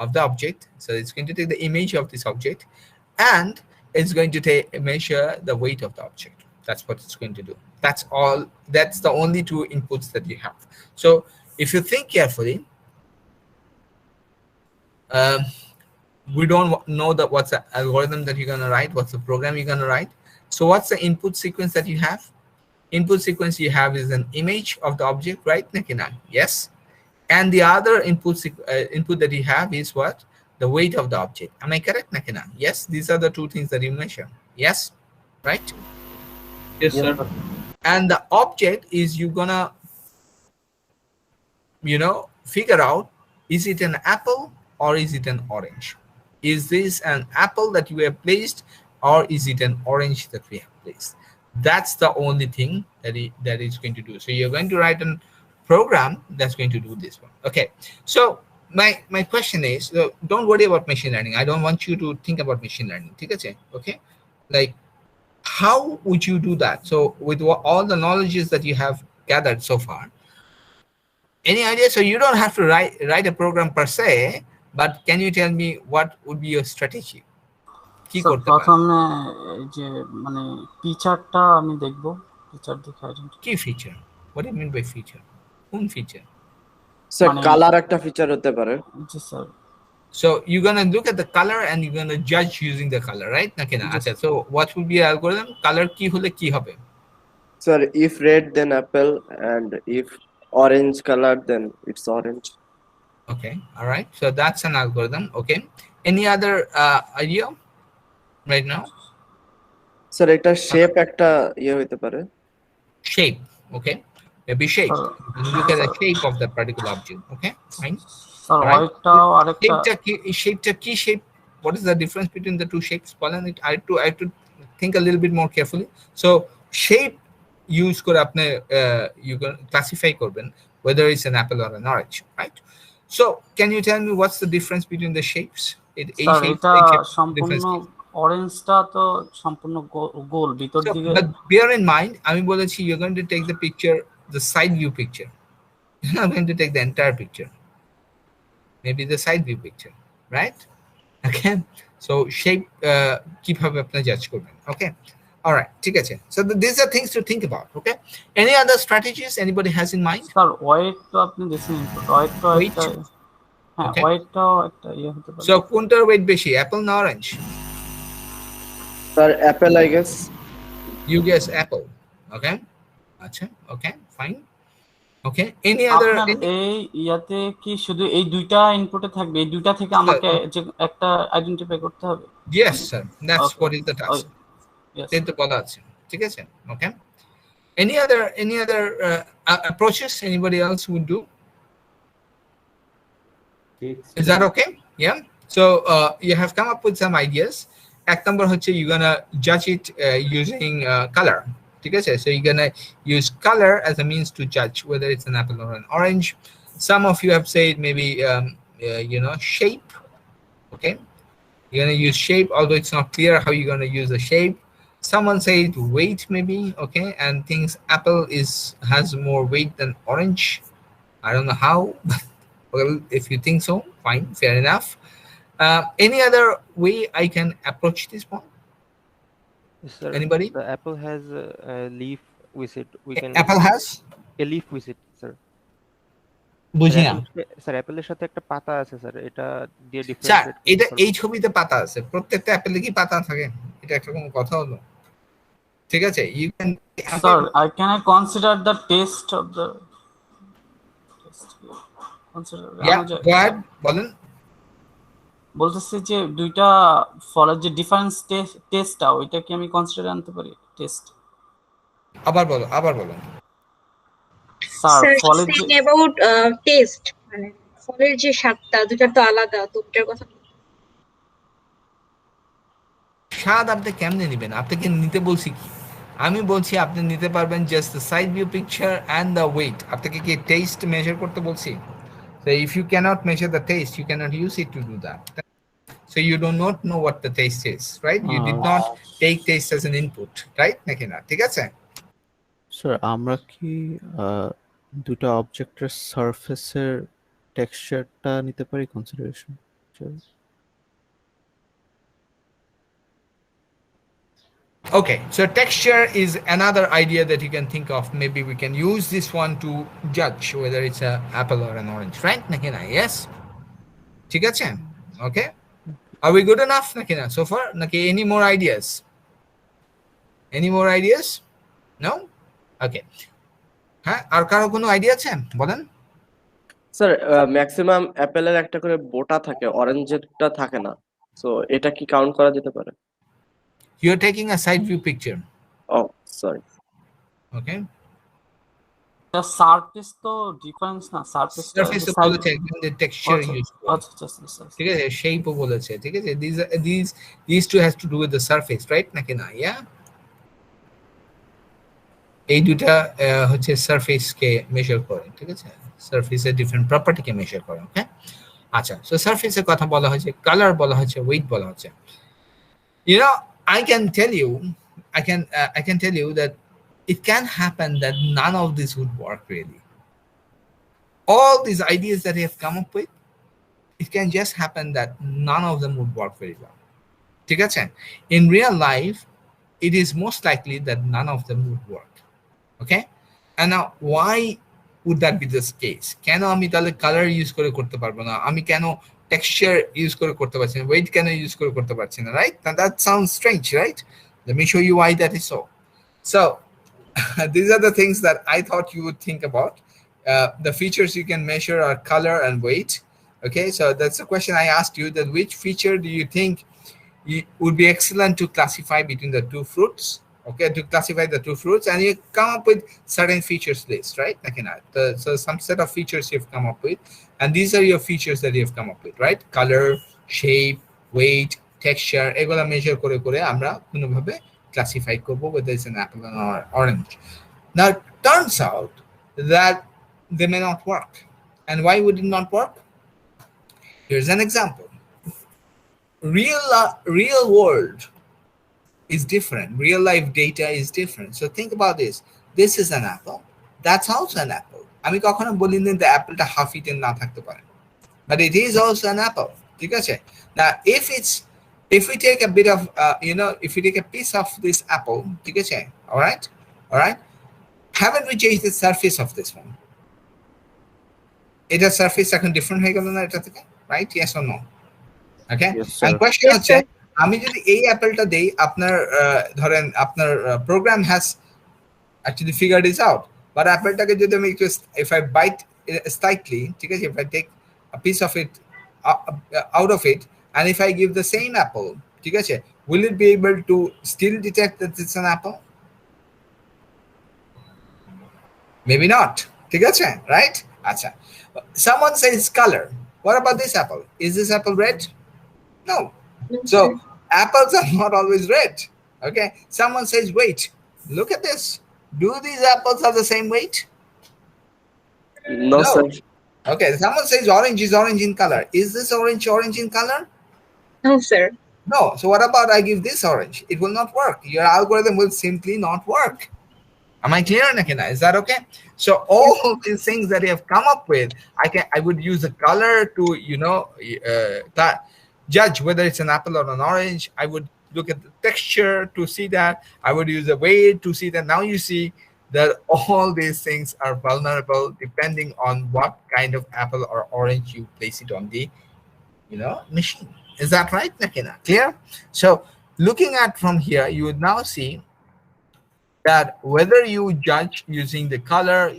of the object. So it's going to take the image of this object, and it's going to measure the weight of the object. That's what it's going to do. That's all. That's the only two inputs that you have. So if you think carefully, we don't know that what's the algorithm that you're going to write, what's the program you're going to write. So what's the input sequence that you have? Input sequence you have is an image of the object, right? Yes. And the other input that you have is what? The weight of the object. Am I correct, Nakina? Yes. These are the two things that you measure. Yes. Right? Yes, sir. And the object is you're gonna, figure out, is it an apple or is it an orange? Is this an apple that you have placed or is it an orange that we have placed? That's the only thing that is going to do. So you're going to write a program that's going to do this one. Okay. So my question is, don't worry about machine learning. I don't want you to think about machine learning. Okay. Like, how would you do that? So with all the knowledges that you have gathered so far, any idea? So you don't have to write a program per se, but can you tell me what would be your strategy? কি করতে পারেন? প্রথমে যে মানে ফিচারটা আমি দেখব, feature দেখে identify. কি feature? What do you mean by feature? কোন ফিচার? স্যার কালার একটা ফিচার হতে পারে। জি sir. So you're gonna look at the color and you're gonna judge using the color, right? আচ্ছা, so what would be your algorithm? Color কি হলে কি হবে? Sir, if red then apple, and if orange color then it's orange. Okay, all right. So that's an algorithm. Okay. Any other idea right now? Sir, এটা shape একটা ইয়ে হতে পারে। Shape. Okay. Maybe shape. Look at the shape of that particular object. Okay. Fine. Sir ওইটাও আরেকটা shape কি shape? What is the difference between the two shapes? I have to think a little bit more carefully. So shape use করে আপনি you can classify করবেন whether it's an apple or an orange, right? So can you tell me what's the difference between the shapes? এটা সম্পূর্ণ অরেঞ্জটা তো সম্পূর্ণ গোল ভিতর দিকে। But bear in mind, আমি বলেছি you're going to take the picture, the side view picture. You're not going to take the entire picture. Maybe the side view picture, right? Okay. So shape কিভাবে আপনি জাজ করবেন? Okay. All right. ঠিক আছে. So these are things to think about. Okay. Any other strategies anybody has in mind? Sir wait তো আপনি দিছেন input, wait তো একটা, হ্যাঁ ওয়েটটাও একটা ইয়ে হতে পারে। So কোনটার weight বেশি, apple না orange? Sir, apple I guess. You guess apple. Okay. আচ্ছা. Okay. Fine. Okay. Any other? এই ইয়াতে কি শুধু এই দুইটা ইনপুটে থাকবে? এই দুইটা থেকে আমাকে যে একটা আইডেন্টিফাই করতে হবে? Yes, sir. That's what is the task. Yes. তো বলা আছে। ঠিক আছে? Okay. Any other approaches anybody else would do? Is that okay? Yeah. So you have come up with some ideas. এক number হচ্ছে you're gonna judge it using color. Okay, so you're gonna use color as a means to judge whether it's an apple or an orange. Some of you have said maybe shape. Okay, you're gonna use shape, although it's not clear how you're gonna use the shape. Someone said weight maybe. Okay, and thinks apple has more weight than orange. I don't know how, but well, if you think so, fine, fair enough. Any other way I can approach this one? Yes, sir. Anybody? The apple has a leaf with it. We can. Apple has? Leaf with it sir. বুঝি না sir অ্যাপেলের সাথে একটা পাতা আছে sir, এটা দিয়ে sir. Differentiate এটা করতে এই ছবিতে পাতা আছে, প্রত্যেকটা অ্যাপেলে কি পাতা থাকে? এটা একটা কোনো কথা হলো? ঠিক আছে, you can Sir, can I consider the taste of the taste? Consider বলেন। বলতেছি যে দুইটা ফলের যে ডিফারেন্স টেস্টটা, ওইটা কি আমি কনসিডার আনতে পারি? টেস্ট আবার বলো। স্যার স্যার ফলের যে saying about টেস্ট, মানে ফলের যে স্বাদটা দুটা তো আলাদা, তো ওটার কথা স্বাদ আপনি কেমনে নেবেন? আপনাকে নিতে বলছি কি? আমি বলছি আপনি নিতে পারবেন just the side view picture and the weight. আপনাকে কি টেস্ট মেজার করতে বলছি? So if you cannot measure the taste, you cannot use it to do that. So you do not know what the taste is, right? You did not take taste as an input, right? নাকি না? ঠিক আছে? Sir আমরা কি দুটো অবজেক্টের সারফেসের টেক্সচারটা নিতে পারি consideration? Okay, so texture is another idea that you can think of. Maybe we can use this one to judge whether it's an apple or an orange, right? নাকি না? Yes? ঠিক আছে? Okay. Are we good enough নাকি না so far? নাকি any more ideas? Any more ideas? No? Okay. হ্যাঁ, আর কারো কোনো আইডিয়া আছে? বলেন। স্যার ম্যাক্সিমাম অ্যাপেলের একটা করে বোটা থাকে, অরেঞ্জেরটা থাকে না, সো এটা কি কাউন্ট করা যেতে পারে? You're taking a side view picture. Oh sorry. Okay. the surface তো ডিফারেন্স না, সারফেস Surface তো বলেছে, the texture use করে। আচ্ছা ঠিক আছে, shape ও বলেছে। ঠিক আছে, these two has to do with the surface, right? নাকি না? Yeah. এই দুটা হচ্ছে সারফেস কে মেজার করে। ঠিক আছে, সারফেসের ডিফারেন্ট প্রপার্টি কে মেজার করে। ওকে, আচ্ছা। সো সারফেসের কথা বলা হয়েছে, কালার বলা হয়েছে, ওয়েট বলা হচ্ছে। You know, I can tell you that it can happen that none of this would work really. All these ideas that I have come up with, it can just happen that none of them would work very well. ঠিক আছে? In real life, it is most likely that none of them would work. Okay? And now, why would that be this case? কেন আমি তাহলে colour use করে করতে পারবো না? আমি কেন টেক্সচার ইউজ করে করতে পারছি না? ওয়েট কেন ইউজ করে করতে পারছি না? Right? Now that sounds strange, right? Let me show you why that is so. So, these are the things that I thought you would think about. The features you can measure are color and weight. Okay, so that's the question I asked you, that which feature do you think would be excellent to classify between the two fruits? Okay, to classify the two fruits, and you come up with certain features list, right? So some set of features you've come up with, and these are your features that you've come up with, right? Color, shape, weight, texture, এগুলা measure করে করে আমরা কোনোভাবে classify করব whether it's an apple or orange. Now, it turns out that they may not work. And why would it not work? Here's an example. Real world is different. Real life data is different. So think about this. This is an apple. That's also an apple. আমি কখনো বলি না the appleটা half eaten না থাকতে পারে, but it is also an apple. ঠিক আছে? Now, if we take a bit of if we take a piece of this apple, ঠিক আছে? All right, haven't we changed the surface of this one? It's surface এখন different হয়ে গেল না এটা থেকে, right? Yes or no? Okay. Yes, sir. And question হচ্ছে, আমি যদি এই অ্যাপেলটা দেই, আপনার ধরেন আপনার program has actually figured this out, but অ্যাপেলটাকে যদি আমি একটু, if I bite slightly, ঠিক আছে, if I take a piece of it out of it, and if I give the same apple, ঠিক আছে, will it be able to still detect that it's an apple? Maybe not. ঠিক আছে, right? আচ্ছা, someone says color. What about this apple? Is this apple red? No. So apples are not always red. Okay. Someone says weight. Look at this. Do these apples have the same weight? No, sir. Okay. Someone says orange is orange in color. Is this orange in color? No, sir. No. So what about I give this orange? It will not work. Your algorithm will simply not work. Am I clear, Nakina? Is that okay? So all these things that you have come up with, I would use the color to judge whether it's an apple or an orange. I would look at the texture to see that. I would use the weight to see that. Now you see that all these things are vulnerable depending on what kind of apple or orange you place it on the machine. Is that right, Nakina? Clear? So looking at from here, you would now see that whether you judge using the color,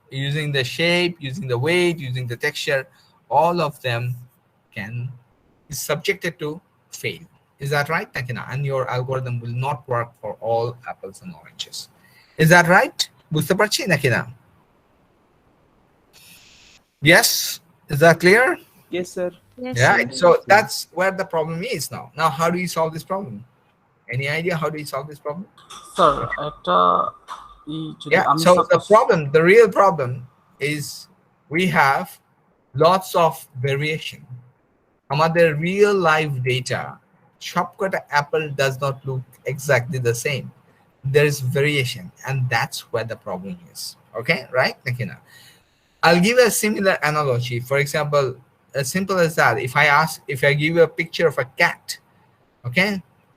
using the shape, using the weight, using the texture, all of them is subjected to fail. Is that right, Nakina? And your algorithm will not work for all apples and oranges. Is that right? বুঝতে পারছি নাকি না? Yes? Is that clear? Yes, sir. Yes, Right. sir. So that's where the problem is now. Now, how do you solve this problem? Any idea how do you solve this problem? Sir একটা যদি Yeah. আমি So the suppose- problem, the real problem is we have lots of variation. আমাদের real life data, সবকটা apple does not look exactly the same. There is variation, and that's where the problem is. Okay, right, Nakina? I'll give a similar analogy. For example, as simple as that, if I give you a picture of a cat, okay,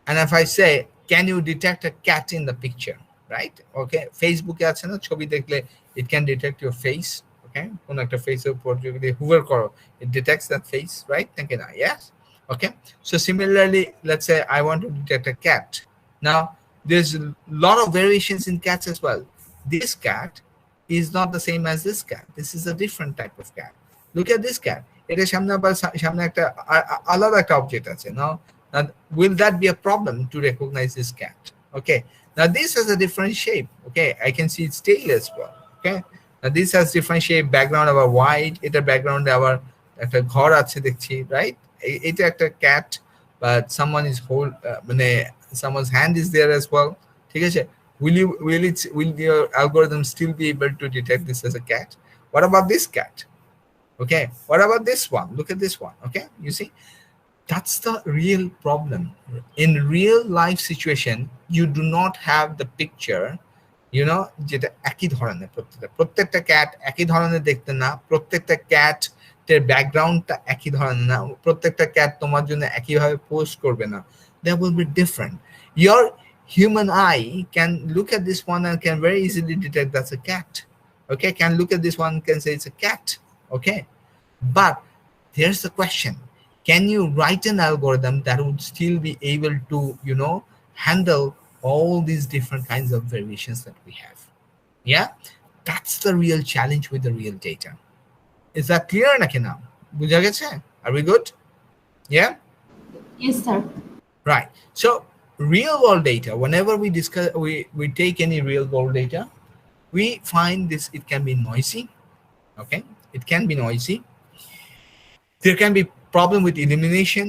and if I say, can you detect a cat in the picture, right? Okay, Facebook আছে না ছবি দেখলে it can detect your face, okay, কোন একটা ফেসের উপর যদি hover করো, it detects that face, right? Nakina? Yes. Okay, so similarly, let's say I want to detect a cat. Now there's a lot of variations in cats as well. This cat is not the same as this cat. This is a different type of cat. Look at this cat. এটা সামনে একটা আলাদা একটা object আছে. Now will that be a problem to recognize this cat? Okay, now this has a different shape. Okay, I can see its tail as well. Okay, now this has different shape, background আবার white, এটা background আবার একটা ঘর আছে দেখছি, right? এটা একটা cat, but someone is someone's hand is there as well. ঠিক আছে? Will your algorithm still be able to detect this as a cat? What about this cat? Okay, what about this one? Look at this one. Okay, you see, that's the real problem. In real life situation, you do not have the picture, যেটা একই ধরনের প্রত্যেকটা cat একই ধরনের দেখতে না, প্রত্যেকটা cat এর ব্যাকগ্রাউন্ডটা একই ধরনের না, প্রত্যেকটা cat তোমার জন্য একইভাবে পোস্ট করবে না. There will be different. Your human eye can look at this one and can very easily detect that's a cat. Okay, can look at this one and can say it's a cat. Okay, but here's the question: can you write an algorithm that would still be able to handle all these different kinds of variations that we have? Yeah, that's the real challenge with the real data. Is that clear, Nakina? বুঝা গেছে? Are we good? Yeah. Yes, sir. Right. So real world data, whenever we take any real world data, we find this, it can be noisy. Okay, it can be noisy. There can be problem with illumination.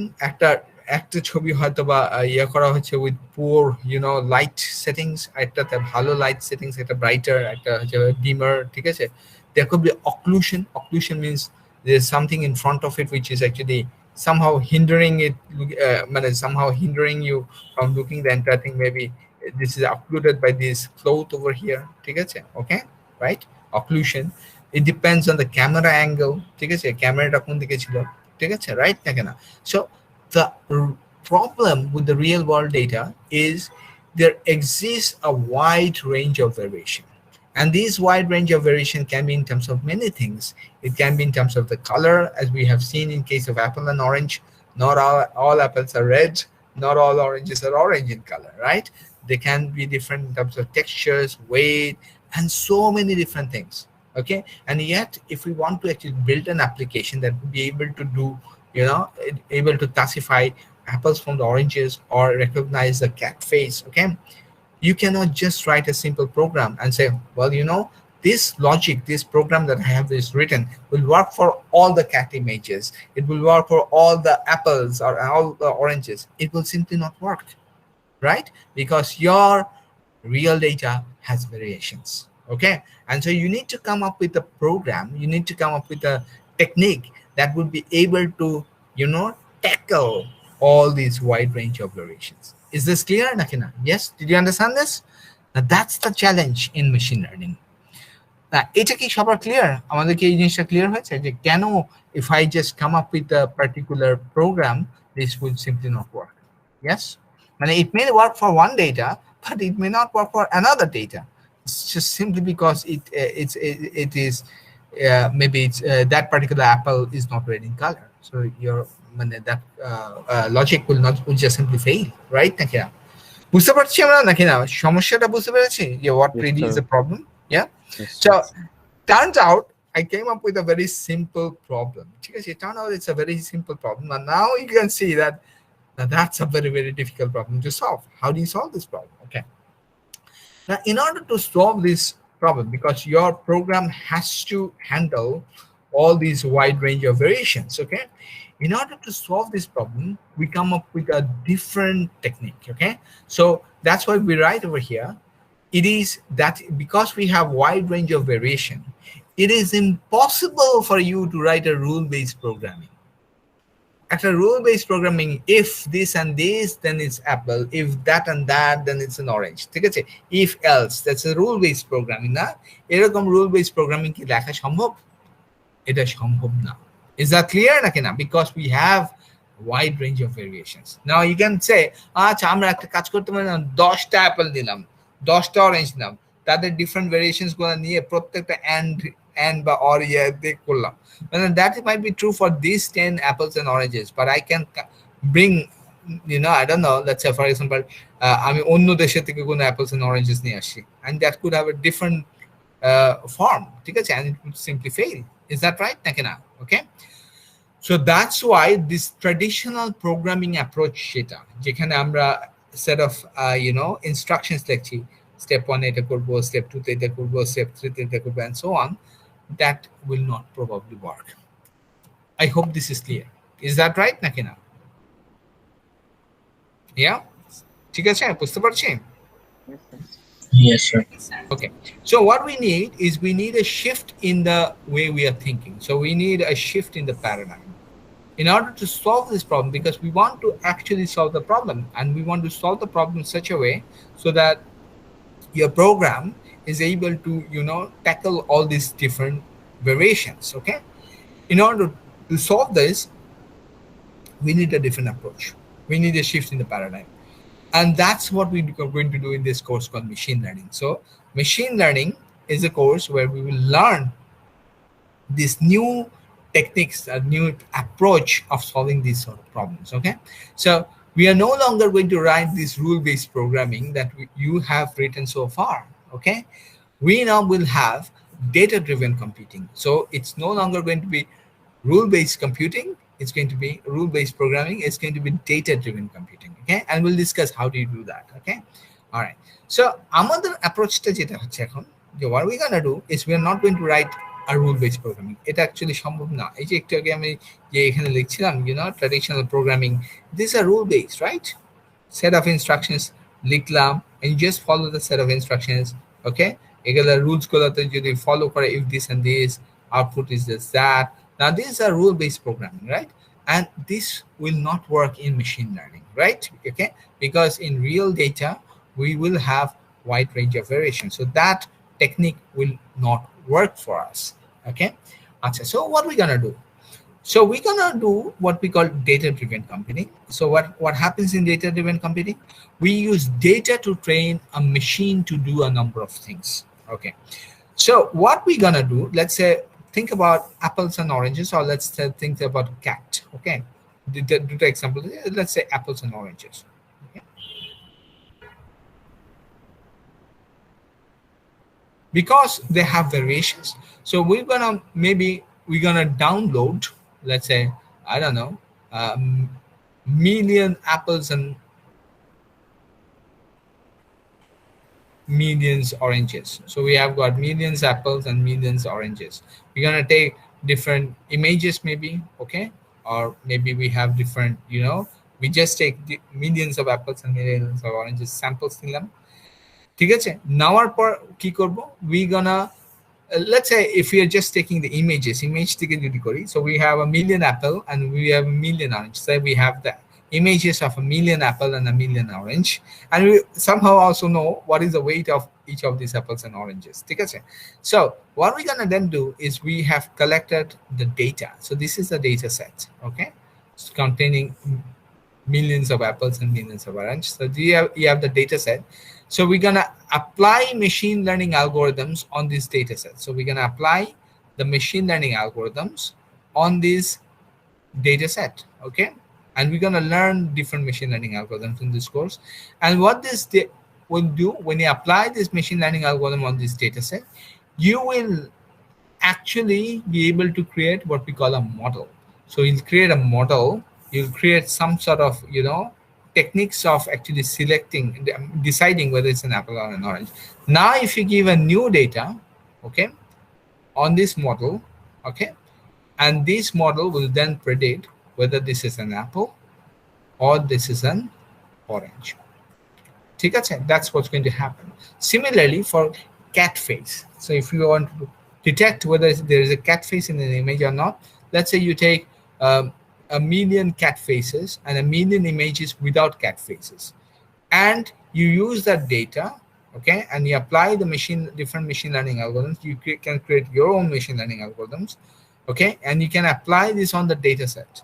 একটা ছবি হয়তো বা ইয়া করা হচ্ছে with poor light settings, একটাতে ভালো light settings, একটা brighter, একটা হচ্ছে dimmer, ঠিক আছে? There could be occlusion. Occlusion means there's something in front of it which is actually somehow hindering it, somehow hindering you from looking the entire thing. Maybe this is occluded by this cloth over here, ঠিক আছে? Okay, right? Occlusion. It depends on the camera angle, ঠিক আছে? ক্যামেরাটা কোন দিকে ছিল, ঠিক আছে? Right, না? So the problem with the real world data is there exists a wide range of variation. And this wide range of variation can be in terms of many things. It can be in terms of the color, as we have seen in case of apple and orange. Not all apples are red, not all oranges are orange in color, right? They can be different in terms of textures, weight, and so many different things. Okay, and yet if we want to actually build an application that would be able to do, able to classify apples from the oranges or recognize the cat face, okay, you cannot just write a simple program and say, well, this logic, this program that I have is written will work for all the cat images. It will work for all the apples or all the oranges. It will simply not work, right? Because your real data has variations, okay? And so you need to come up with a program, you need to come up with a technique that would be able to, tackle all these wide range of variations. Is this clear, Nakina? Yes? Did you understand this? Now that's the challenge in machine learning. এটা কি সবার clear? আমাদের কি এই জিনিসটা clear হয়েছে যে কেন if I just come up with a particular program, this will simply not work? Yes? It may work for one data, but it may not work for another data. It's just simply because it is maybe it's that particular apple is not red in color. So your that logic will just simply fail, right? নাকি না? বুঝতে পারছি আমরা নাকি না? সমস্যাটা বুঝতে পেরেছি? Yeah, what Yes, really is sir. the problem? Yeah. Yes, So sir. turns out I came up with a very simple problem. Because it turned out it's a very simple problem, and now you can see that that's a very, very difficult problem to solve. How do you solve this problem? Okay. Now, in order to solve this problem, because your program has to handle all these wide range of variations, okay? In order to solve this problem, we come up with a different technique, okay? So that's why we write over here. It is that because we have wide range of variation, it is impossible for you to write a rule-based programming. After rule-based programming, if this and this, then it's apple. If that and that, then it's an orange. ঠিক আছে? If else, that's a rule-based programming. না এরকম rule-based programming কি লেখা সম্ভব? এটা সম্ভব না. Is that clear নাকি না? Because we have wide range of variations. Now you can say, আচ্ছা আমরা একটা কাজ করতে পারি না, 10টা অ্যাপল নিলাম, 10টা অরেঞ্জ নিলাম, তাদের ডিফারেন্ট ভেরিয়েশনস গুলো নিয়ে প্রত্যেকটা and বা or দিয়ে করলাম. And that might be true for these 10 apples and oranges, but I can bring, I don't know, let's say for example, আমি অন্য দেশে থেকে কোনো apples and oranges নিয়ে আসি, and that could have a different form, ঠিক আছে, and it would simply fail. Is that right? নাকি না? Okay. So that's why this traditional programming approach সেটা যেখানে আমরা set of instructions লিখছি, step 1 এটা করব, step 2 তে এটা করব, step 3 তে এটা করব, and so on, that will not probably work. I hope this is clear. Is that right নাকি না? Yeah, ঠিক আছে, বুঝতে পারছি? Yes, sir. Okay, so what we need is we need a shift in the way we are thinking. So we need a shift in the paradigm in order to solve this problem, because we want to actually solve the problem, and we want to solve the problem in such a way so that your program is able to tackle all these different variations. Okay, in order to solve this, we need a different approach. We need a shift in the paradigm, and that's what we are going to do in this course called machine learning. So machine learning is a course where we will learn these new techniques, a new approach of solving these sort of problems. Okay, so we are no longer going to write this rule-based programming that you have written so far. Okay, we now will have data-driven computing. So it's no longer going to be rule-based computing. It's going to be rule-based programming. It's going to be data-driven computing. Okay, and we'll discuss how do you do that. Okay, all right. So আমাদের approach-টা যেটা হচ্ছে এখন, what we're gonna do is we are not going to write a rule-based programming. এটা actually সম্ভব না. এই যে একটু আগে আমি যে এখানে লিখছিলাম, traditional programming, these are rule-based, right? Set of instructions লিখলাম, and you just follow the set of instructions. Okay, এগুলা rules গুলোতে যদি follow করে, if this and this, output is just that. Now these are rule-based programming, right? And this will not work in machine learning, right? Okay, because in real data we will have wide range of variation, so that technique will not work for us. Okay, so what we're gonna do? So we're gonna do what we call data-driven computing. So what happens in data-driven computing? We use data to train a machine to do a number of things. Okay, so what we're gonna do? Let's say think about apples and oranges, or let's say think about cat. Okay, do the example. Let's say apples and oranges. Okay. Because they have variations, so we're gonna download, let's say, I don't know, million apples and millions oranges. So we have got millions apples and millions oranges. We're gonna take different images maybe, okay, or maybe we have different, we just take the millions of apples and millions of oranges samples নিলাম, ঠিক আছে, নেওয়ার পর কি করব, we gonna let's say if we are just taking the image থেকে যদি করি, so we have a million apple and we have a million orange. So we have the images of a million apple and a million orange, and we somehow also know what is the weight of each of these apples and oranges, ঠিক আছে. So what we're gonna then do is we have collected the data. So this is the data set, okay, it's containing millions of apples and millions of oranges. So you have the data set. So we're gonna apply machine learning algorithms on this data set. So we're gonna apply the machine learning algorithms on this data set, okay? And we're gonna learn different machine learning algorithms in this course. And what this will do, when you apply this machine learning algorithm on this data set, you will actually be able to create what we call a model. So you'll create a model, you'll create some sort of, you know, techniques of actually selecting, deciding whether it's an apple or an orange. Now, if you give a new data, okay, on this model, okay, and this model will then predict whether this is an apple or this is an orange. That's what's going to happen. Similarly, for cat face. So if you want to detect whether there is a cat face in an image or not, let's say you take a million cat faces and a million images without cat faces, and you use that data, okay, and you apply the different machine learning algorithms. You can create your own machine learning algorithms, okay, and you can apply this on the data set.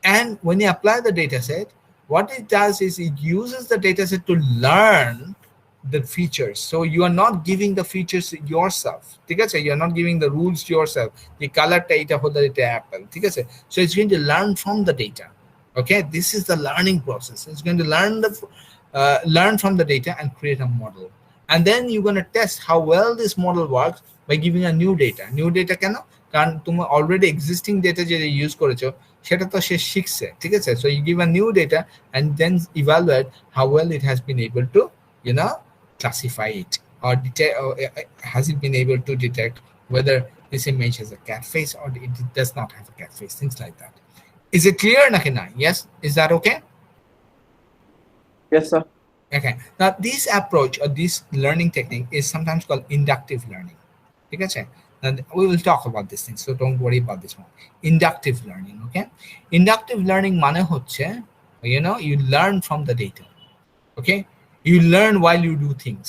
And when you apply the data set, what it does is it uses the data set to learn the features. So you are not giving the features yourself. You are not giving the rules yourself. The color data for the apple. So it's going to learn from the data. Okay, this is the learning process. It's going to learn from the data and create a model. And then you're going to test how well this model works by giving a new data. New data can already existing data that you use করেছো সেটা তো সে শিখছে, ঠিক আছে? So you give a new data and then evaluate how well it has been able to, you know, classify it, or detect, or has it been able to detect whether this image has a cat face or it does not have a cat face, things like that. Is it clear, Nakina? Yes, is that okay? Yes, sir. Okay, now this approach or this learning technique is sometimes called inductive learning. Okay, and we will talk about this thing, so don't worry about this one. Inductive learning, okay? Inductive learning mane hocche, you know, you learn from the data, okay? You learn while you do things,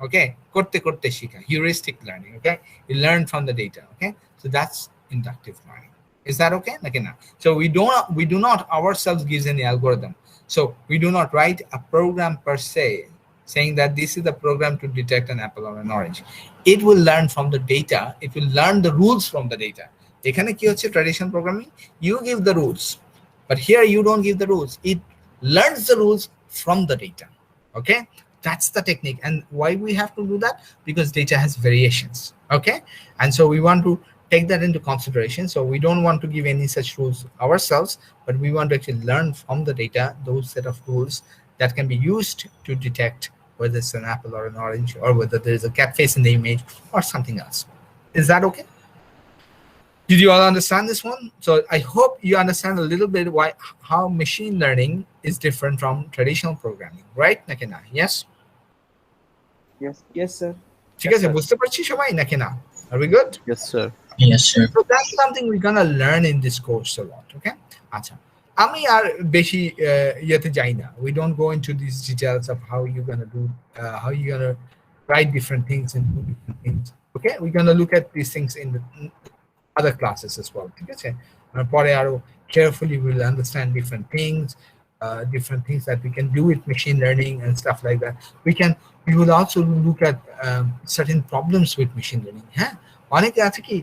okay? Korte korte shika, heuristic learning, okay? You learn from the data, okay? So that's inductive learning. Is that okay? So we do not ourselves give any algorithm. So we do not write a program per se saying that this is the program to detect an apple or an orange. It will learn from the data. It will learn the rules from the data. Ekhane ki hocche traditional programming? You give the rules, but here you don't give the rules. It learns the rules from the data. Okay, that's the technique. And why we have to do that? Because data has variations. Okay, and so we want to take that into consideration. So we don't want to give any such rules ourselves, but we want to actually learn from the data those set of rules that can be used to detect whether it's an apple or an orange, or whether there is a cat face in the image or something else. Is that okay? Did you all understand this one? So I hope you understand a little bit how machine learning is different from traditional programming, right, Nakina? Yes? Yes, sir. ঠিক আছে, বুঝতে পারছি সবাই নাকি না? Are we good? Yes, sir. Yes, sir. So that's something we're gonna learn in this course a lot, okay? আচ্ছা, আমি আর বেশি ইয়েতে যাই না. We don't go into these details of how you're gonna do, how you're gonna write different things and do different things. Okay, we're gonna look at these things in the other classes as well. ঠিক আছে, পরে আরো carefully we'll understand different things that we can do with machine learning and stuff like that. We will also look at certain problems with machine learning. হ্যাঁ, অনেকে আছে কি,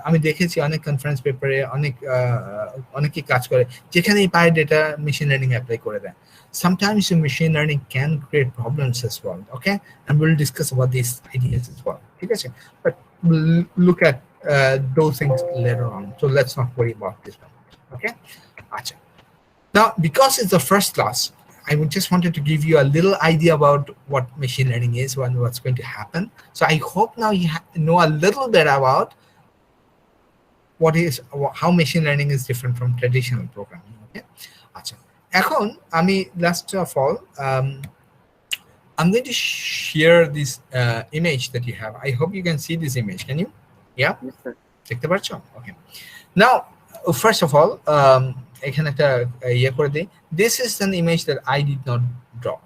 আমি দেখেছি অনেক কনফারেন্স পেপারে অনেকে কাজ করে যেখানে পায় ডেটা মেশিন লার্নিং অ্যাপ্লাই করে দেয়. Sometimes machine learning can create problems as well, okay? And we'll discuss about these ideas as well. ঠিক আছে, but we'll look at those things later on. So let's not worry about this one, okay? Acha. Now, because it's the first class, I just wanted to give you a little idea about what machine learning is and what's going to happen. So I hope now you know a little bit about how machine learning is different from traditional programming. Okay. Achha. Ekhon, last of all, I'm going to share this image that you have. I hope you can see this image. Can you? Yeah. Yes, sir. Okay. Now, first of all, this is an image that I did not draw.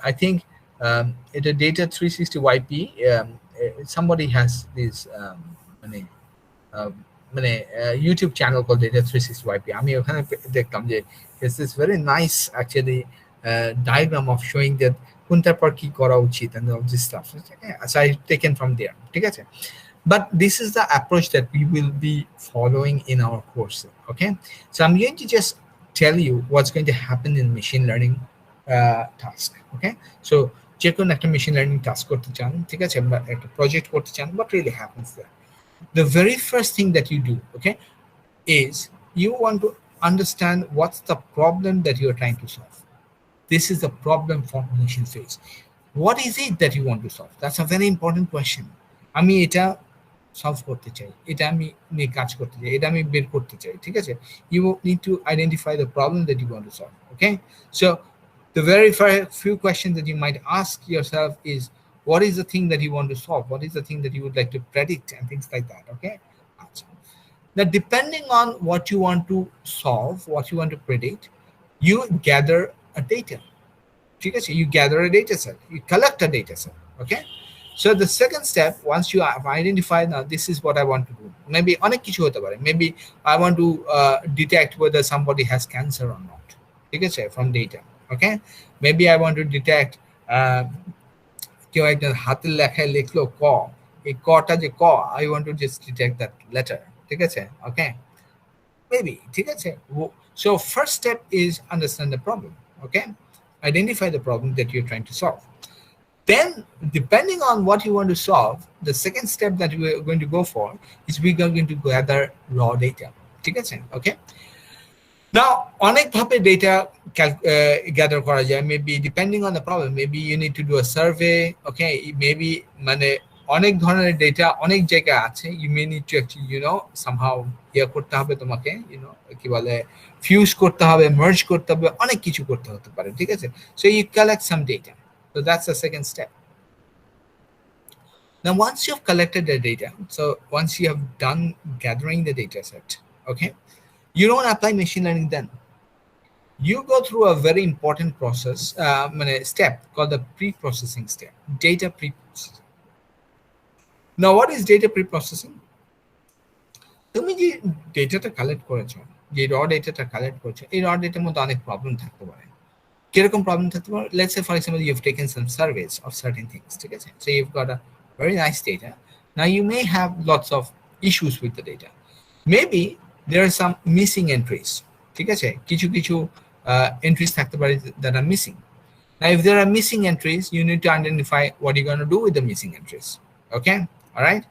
I think it's a data 360 YP. Somebody has this YouTube channel called Data 360 YP. It's this very nice actually diagram of showing that কোনটার পর কি করা উচিত and all this stuff. Okay? So I've taken from there. ঠিক আছে? But this is the approach that we will be following in our course. Okay, so I'm going to just tell you what's going to happen in machine learning task. Okay, so যে কোনো একটা machine learning task করতে চান, ঠিক আছে, বা একটা project করতে চান, what really happens there? The very first thing that you do, okay, is you want to understand what's the problem that you're trying to solve. This is the problem formulation phase. What is it that you want to solve? That's a very important question. আমি এটা solve করতে চাই, এটা আমি নিয়ে কাজ করতে চাই, এটা আমি বের করতে চাই, ঠিক আছে? You need to identify the problem that you want to solve. Okay, so the very few questions that you might ask yourself is, what is the thing that you want to solve? What is the thing that you would like to predict, and things like that. Okay, now depending on what you want to solve, what you want to predict, you gather a data. Okay, you gather a data set, you collect a data set. Okay, so the second step, once you have identified, now this is what I want to do, maybe অনেক কিছু হতে পারে, maybe I want to detect whether somebody has cancer or not, ঠিক আছে, from data. Okay, maybe I want to detect কেউ একজন হাতের লেখায় লিখলো ক, এই কটা যে ক, I want to just detect that letter, ঠিক আছে? Okay, maybe, ঠিক আছে? So first step is understand the problem. Okay, identify the problem that you're trying to solve. Then, depending on what you want to solve, the second step that we're going to go for is we're going to gather raw data. Okay. Now, অনেক ভাবে data gather করা যায়. Maybe depending on the problem, maybe you need to do a survey. Okay, maybe মানে অনেক ধরনের data অনেক জায়গায় আছে. You may need to actually, somehow করতে হবে তোমাকে, কি বলে, fuse করতে হবে, merge করতে হবে, অনেক কিছু করতে হতে পারে, ঠিক আছে? So you collect some data. So that's the second step. Now, once you've collected the data, so once you have done gathering the data set, okay, you don't apply machine learning then. You go through a very important process, step called the pre-processing step, data pre-processing. Now, what is data pre-processing? তুমি যে ডেটাটা collect করেছো, যে র ডেটাটা collect করেছো, এই র ডেটার মধ্যে অনেক প্রবলেম থাকতে পারে। কিরকম প্রবলেম থাকতে পারে? Let's say, for example, you've taken some surveys of certain things, ঠিক আছে? So you've got a very nice data. Now you may have lots of issues with the data. Maybe there are some missing entries, ঠিক আছে? কিছু entries থাকতে পারে that are missing. Now, if there are missing entries, you need to identify what you're going to do with the missing entries. Okay, all right.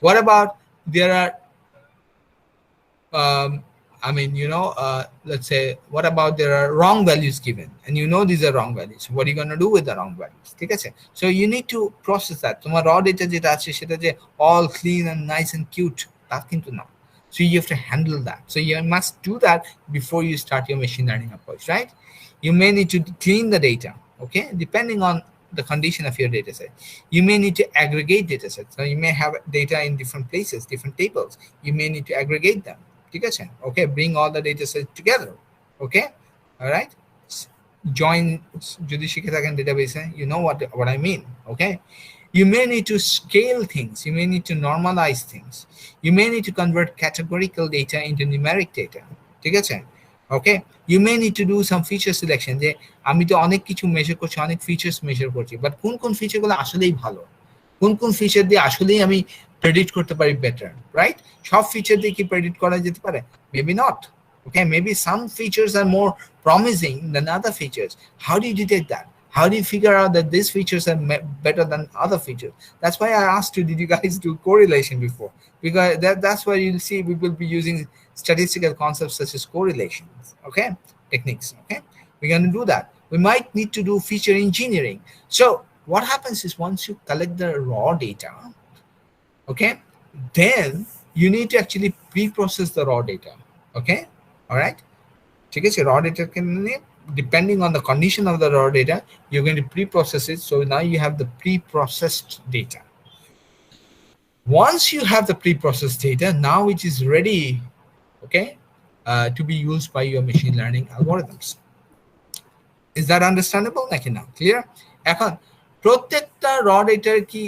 What about there are let's say, what about there are wrong values given, and these are wrong values. What are you going to do with the wrong values? So you need to process that. Tomar raw data jeta ache seta je all clean and nice and cute, tar kintu na. So you have to handle that. So you must do that before you start your machine learning approach, right? You may need to clean the data, okay, depending on the condition of your data set. You may need to aggregate data sets. So you may have data in different places, different tables. You may need to aggregate them. Okay, bring all the data sets together. Okay, all right. Join database. You know what I mean. Okay, you may need to scale things. You may need to normalize things. You may need to convert categorical data into numeric data. Okay, you may need to do some feature selection. যে আমি তো অনেক কিছু measure করছি, অনেক features measure করছি, but কোন ফিচারগুলো আসলেই ভালো, কোন ফিচার দিয়ে আসলেই আমি predict করতে পারি better, right? সব ফিচার দিয়ে কি predict করা যেতে পারে? Maybe not. Okay, maybe some features are more promising than other features. How do you detect that? How do you figure out that these features are better than other features? That's why I asked you, did you guys do correlation before? Because that's why you'll see we will be using statistical concepts such as correlations, okay, techniques. Okay, we're going to do that. We might need to do feature engineering. So what happens is, once you collect the raw data, okay, then you need to actually pre-process the raw data. Okay, all right. Raw data can, depending on the condition of the raw data, you're going to pre-process it. So now you have the pre-processed data. Once you have the pre-processed data, now it is ready, okay, to be used by your machine learning algorithms. Is that understandable? Now, clear? এখন প্রত্যেকটা raw data কি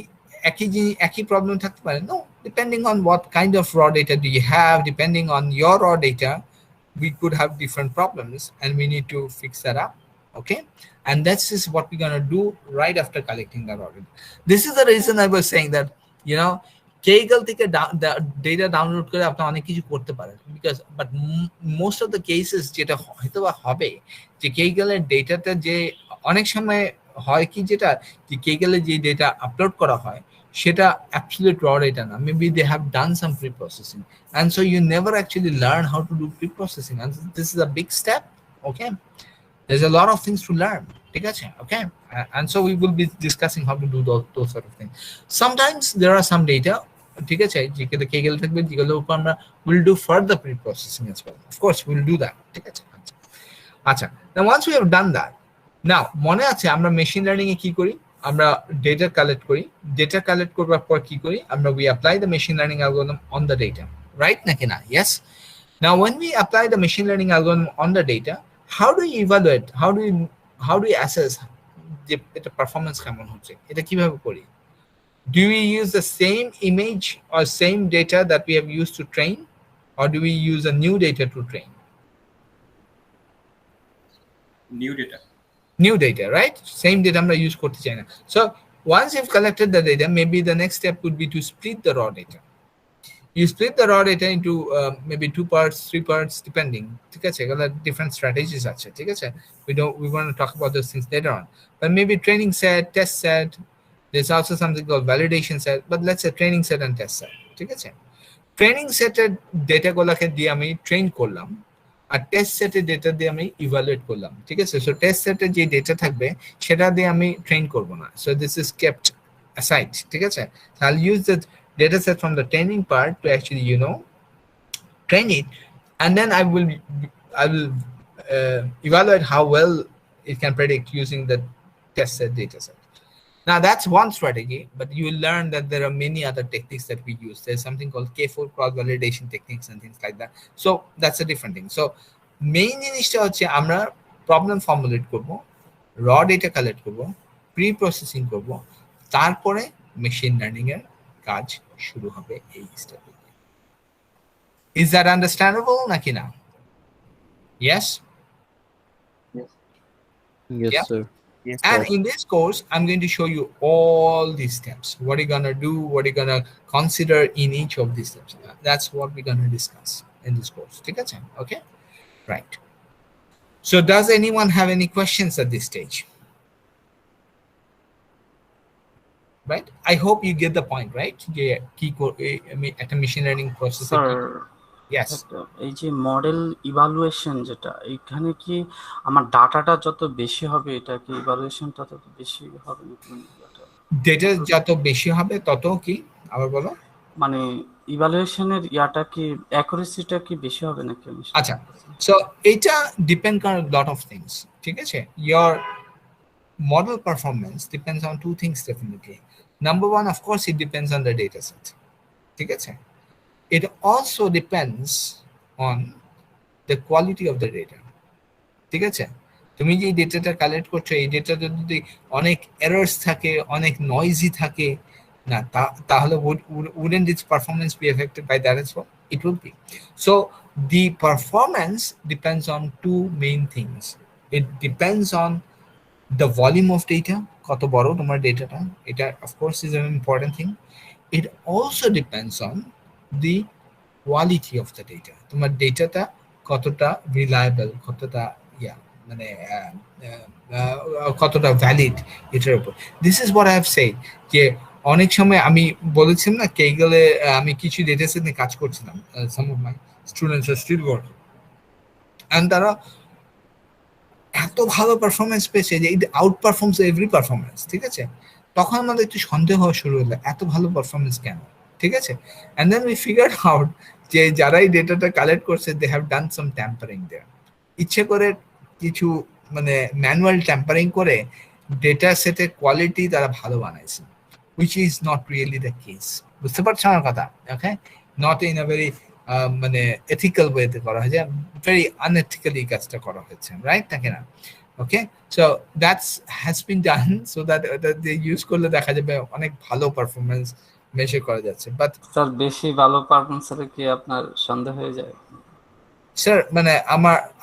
একই problem থাকতে পারে? No, depending on what kind of raw data do you have, depending on your raw data, we could have different problems, and we need to fix that up. Okay, and this is what we're gonna do right after collecting the raw data. This is the reason I was saying that, you know, Kaggle থেকে data download করে আপনি অনেক কিছু করতে পারেন, because but most of the cases যেটা হয়তো বা হবে যে Kaggle এর ডেটাটা যে অনেক সময় হয় কি, যেটা যে Kaggle এর যে ডেটা আপলোড করা হয় সেটা absolute raw data না, maybe they have done some pre-processing, and so you never actually learn how to do pre-processing, and this is a big step. Okay, there's a lot of things to learn. Okay, and so we will be discussing how to do those sort of things. Sometimes there are some data, যেগুলো Kaggle থাকবে, যেগুলো আমরা will do further pre-processing as well. Of course, we'll do that. আচ্ছা, now once we have done that, now মনে আছে আমরা machine learning এ কি করি, আমরা ডেটা কালেক্ট করি, ডেটা কালেক্ট করবার পর কি করি আমরা, we apply the machine learning algorithm on the data, right নাকি না? Yes. Now when we apply the machine learning algorithm on the data, how do you evaluate, how do you assess যে এটা performance কেমন হচ্ছে, এটা কিভাবে করি? Do we use the same image or same data that we have used to train, or do we use a new data to train? New data, right? Same data আমরা use করতে চাই না. So once you've collected the data, maybe the next step would be to split the raw data. You split the raw data into maybe 2 parts, 3 parts, depending. ঠিক আছে, এগুলো different strategies আছে, ঠিক আছে? We want to talk about those things later on. But maybe training set, test set. There's also something called validation set, but let's say training set and test set. ঠিক আছে? Training set এর data গুলোকে দিয়ে আমি train করলাম, আর test সেটের data দিয়ে আমি ইভালুয়েট করলাম, ঠিক আছে? সো টেস্ট সেটের যে ডেটা থাকবে সেটা দিয়ে আমি ট্রেন করব না, so this is kept aside, ঠিক আছে? So I'll use the data set from the training part to actually, you know, train it, and then I will evaluate how well it can predict using the test set data set. Now that's one strategy, but you will learn that there are many other techniques that we use. There's something called K4 cross-validation techniques and things like that. So that's a different thing. So main জিনিসটা হচ্ছে আমরা problem formulate করব, raw data collect করব, pre-processing করব, তারপরে machine learning এর কাজ শুরু হবে এই স্টেপে। Is that understandable নাকি না? Yes? Yes, Yeah. sir. Yes, And sir. in this course, I'm going to show you all these steps. What are you going to do? What are you going to consider in each of these steps? That's what we're going to discuss in this course. Okay? Right. So does anyone have any questions at this stage? Right? I hope you get the point, right? At a machine learning process. Sir Yes. এই যে model evaluation, যেটা এখানে কি আমার ডাটাটা যত বেশি হবে এটা কি ইভালুয়েশনটা তত বেশি হবে নাকি? ডেটা যত বেশি হবে তত কি, আবার বলো? মানে ইভালুয়েশনের ইয়াটা কি অ্যাকুরেসিটা কি বেশি হবে নাকি? আচ্ছা, সো এটা ডিপেন্ড করে লট অফ থিংস, ঠিক আছে? Your model performance depends on 2 things definitely. Number 1, of course, it depends on the data set. ঠিক আছে? It also depends on the quality of the data. ঠিক আছে? তুমি যে ডেটাটা কালেক্ট করছো এই ডেটাটা যদি অনেক এরর্স থাকে, অনেক নয়েজি থাকে, না তাহলে wouldn't its performance be affected by that as well? It will be. So the performance depends on 2 main things. It depends on the volume of data, কত বড় তোমার ডেটাটা, এটা of course is an important thing. It also depends on the quality of the data. তোমার ডেটাটা কতটা reliable, কতটা মানে কতটা valid, এটার উপর। This is what I have said, যে অনেক সময় আমি বলেছিলাম না Kaggle আমি কিছু ডেটা সেট নিয়ে কাজ করছিলাম, some of my students are still working, and তারা এত ভালো পারফরমেন্স পেয়েছে যে it outperforms every performance, ঠিক আছে? তখন আমাদের একটু সন্দেহ হওয়া শুরু হলো, এত ভালো পারফরমেন্স কেন, ঠিক আছে? And then we figured out যে যারা এই ডেটাটা কালেক্ট করছে they have done some tampering দেয়ার, ইচ্ছে করে কিছু মানে ম্যানুয়াল ট্যাম্পারিং করে ডেটা সেটের কোয়ালিটি তারা ভালো বানাইছে, which is not really the case. বুঝতে পারছো আমার কথা? ওকে, নট ইন আ ভেরি মানে এথিক্যাল ওয়েতে করা হয়েছে, ভেরি আনএথিক্যালি কাজটা করা হয়েছে, রাইট নাকি না? Okay, so that's has been done so that use করলে দেখা যাবে অনেক ভালো পারফরমেন্স মেজার করা যাচ্ছে। বাট স্যার বেশি ভালো পারফরমেন্সে কি আপনার সন্দেহ হয়ে যায়? স্যার মানে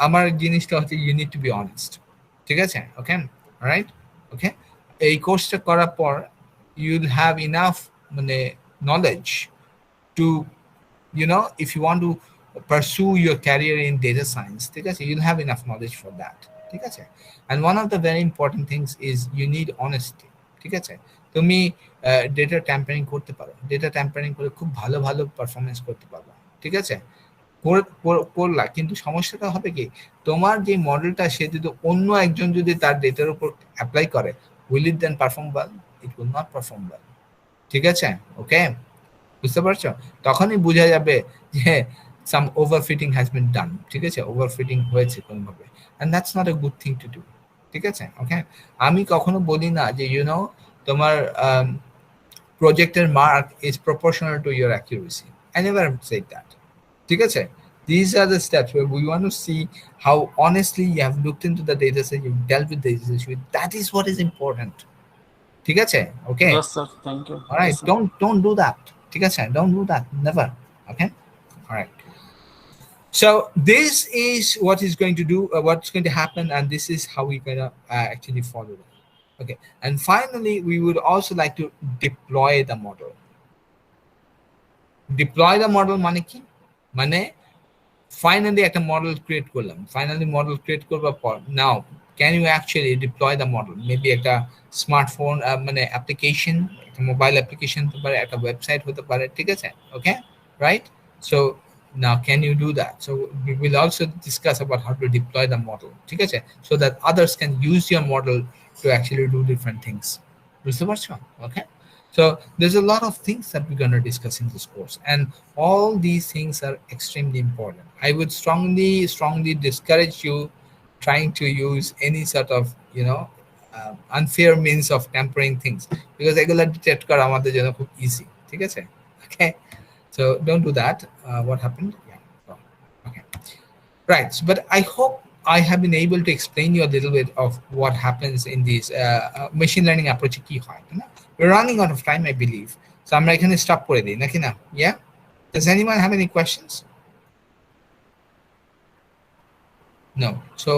আমার জিনিসটা হচ্ছে you need to be honest, ঠিক আছে? ওকে, রাইট? ওকে, এই কোর্সটা করার পর you'll have enough মানে knowledge to, you know, if you want to pursue your career in data science, ঠিক আছে, you'll have enough knowledge for that, ঠিক আছে? And one of the very important things is you need honesty, ঠিক আছে? তুমি data tampering করতে পারো, data tampering করে খুব ভালো ভালো পারফরমেন্স করতে পারবে, ঠিক আছে? করলা, কিন্তু সমস্যাটা হবে কি, তোমার যে মডেলটা সে যদি অন্য একজন যদি তার ডেটার উপর অ্যাপ্লাই করে, will it then perform well? It will not perform well, ঠিক আছে? ওকে, বুঝতে পারছো? তখনই বোঝা যাবে যে some overfitting has been done, ঠিক আছে? ওভারফিটিং হয়েছে কোনোভাবে, and that's not a good thing to do, ঠিক আছে? ওকে, আমি কখনো বলি না যে you know তোমার প্রজেক্টের mark is proportional to your accuracy. I never said that, ঠিক আছে? These are the steps where we want to see how honestly you have looked into the data set, you've dealt with the issue. That is what is important, ঠিক আছে? Okay, Yes, sir. Thank you. all right, Yes, sir. don't do that, ঠিক আছে? Don't do that, never. Okay, all right. So this is what is going to do, what's going to happen, and this is how we're going to actually follow it. Okay, and finally we would also like to deploy the model. Deploy the model মানে কি? মানে finally একটা model create করলাম, finally model create করবার পর now can you actually deploy the model? Maybe একটা smartphone মানে application, একটা mobile application হতে পারে, একটা website হতে পারে, ঠিক আছে? Okay, right? So now can you do that? So we will also discuss about how to deploy the model, ঠিক আছে? So that others can use your model to actually do different things. বুঝতে পারছো? Okay, so there's a lot of things that we're going to discuss in this course, and all these things are extremely important. I would strongly discourage you trying to use any sort of, you know, unfair means of tampering things, because এগুলা detect করা আমাদের জন্য খুব easy, ঠিক আছে? Okay, so don't do that. What happened? Yeah. Okay, right. But I hope I have been able to explain you a little bit of what happens in these machine learning approach কি হয়, না? We're running out of time, I believe, so আমরা এখানে stop করে দিই নাকি না? Yeah, does anyone have any questions? No. So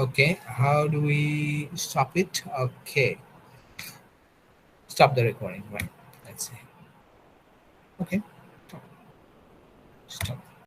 okay, how do we stop it? Okay, stop the recording, right? Let's see. Okay, stop.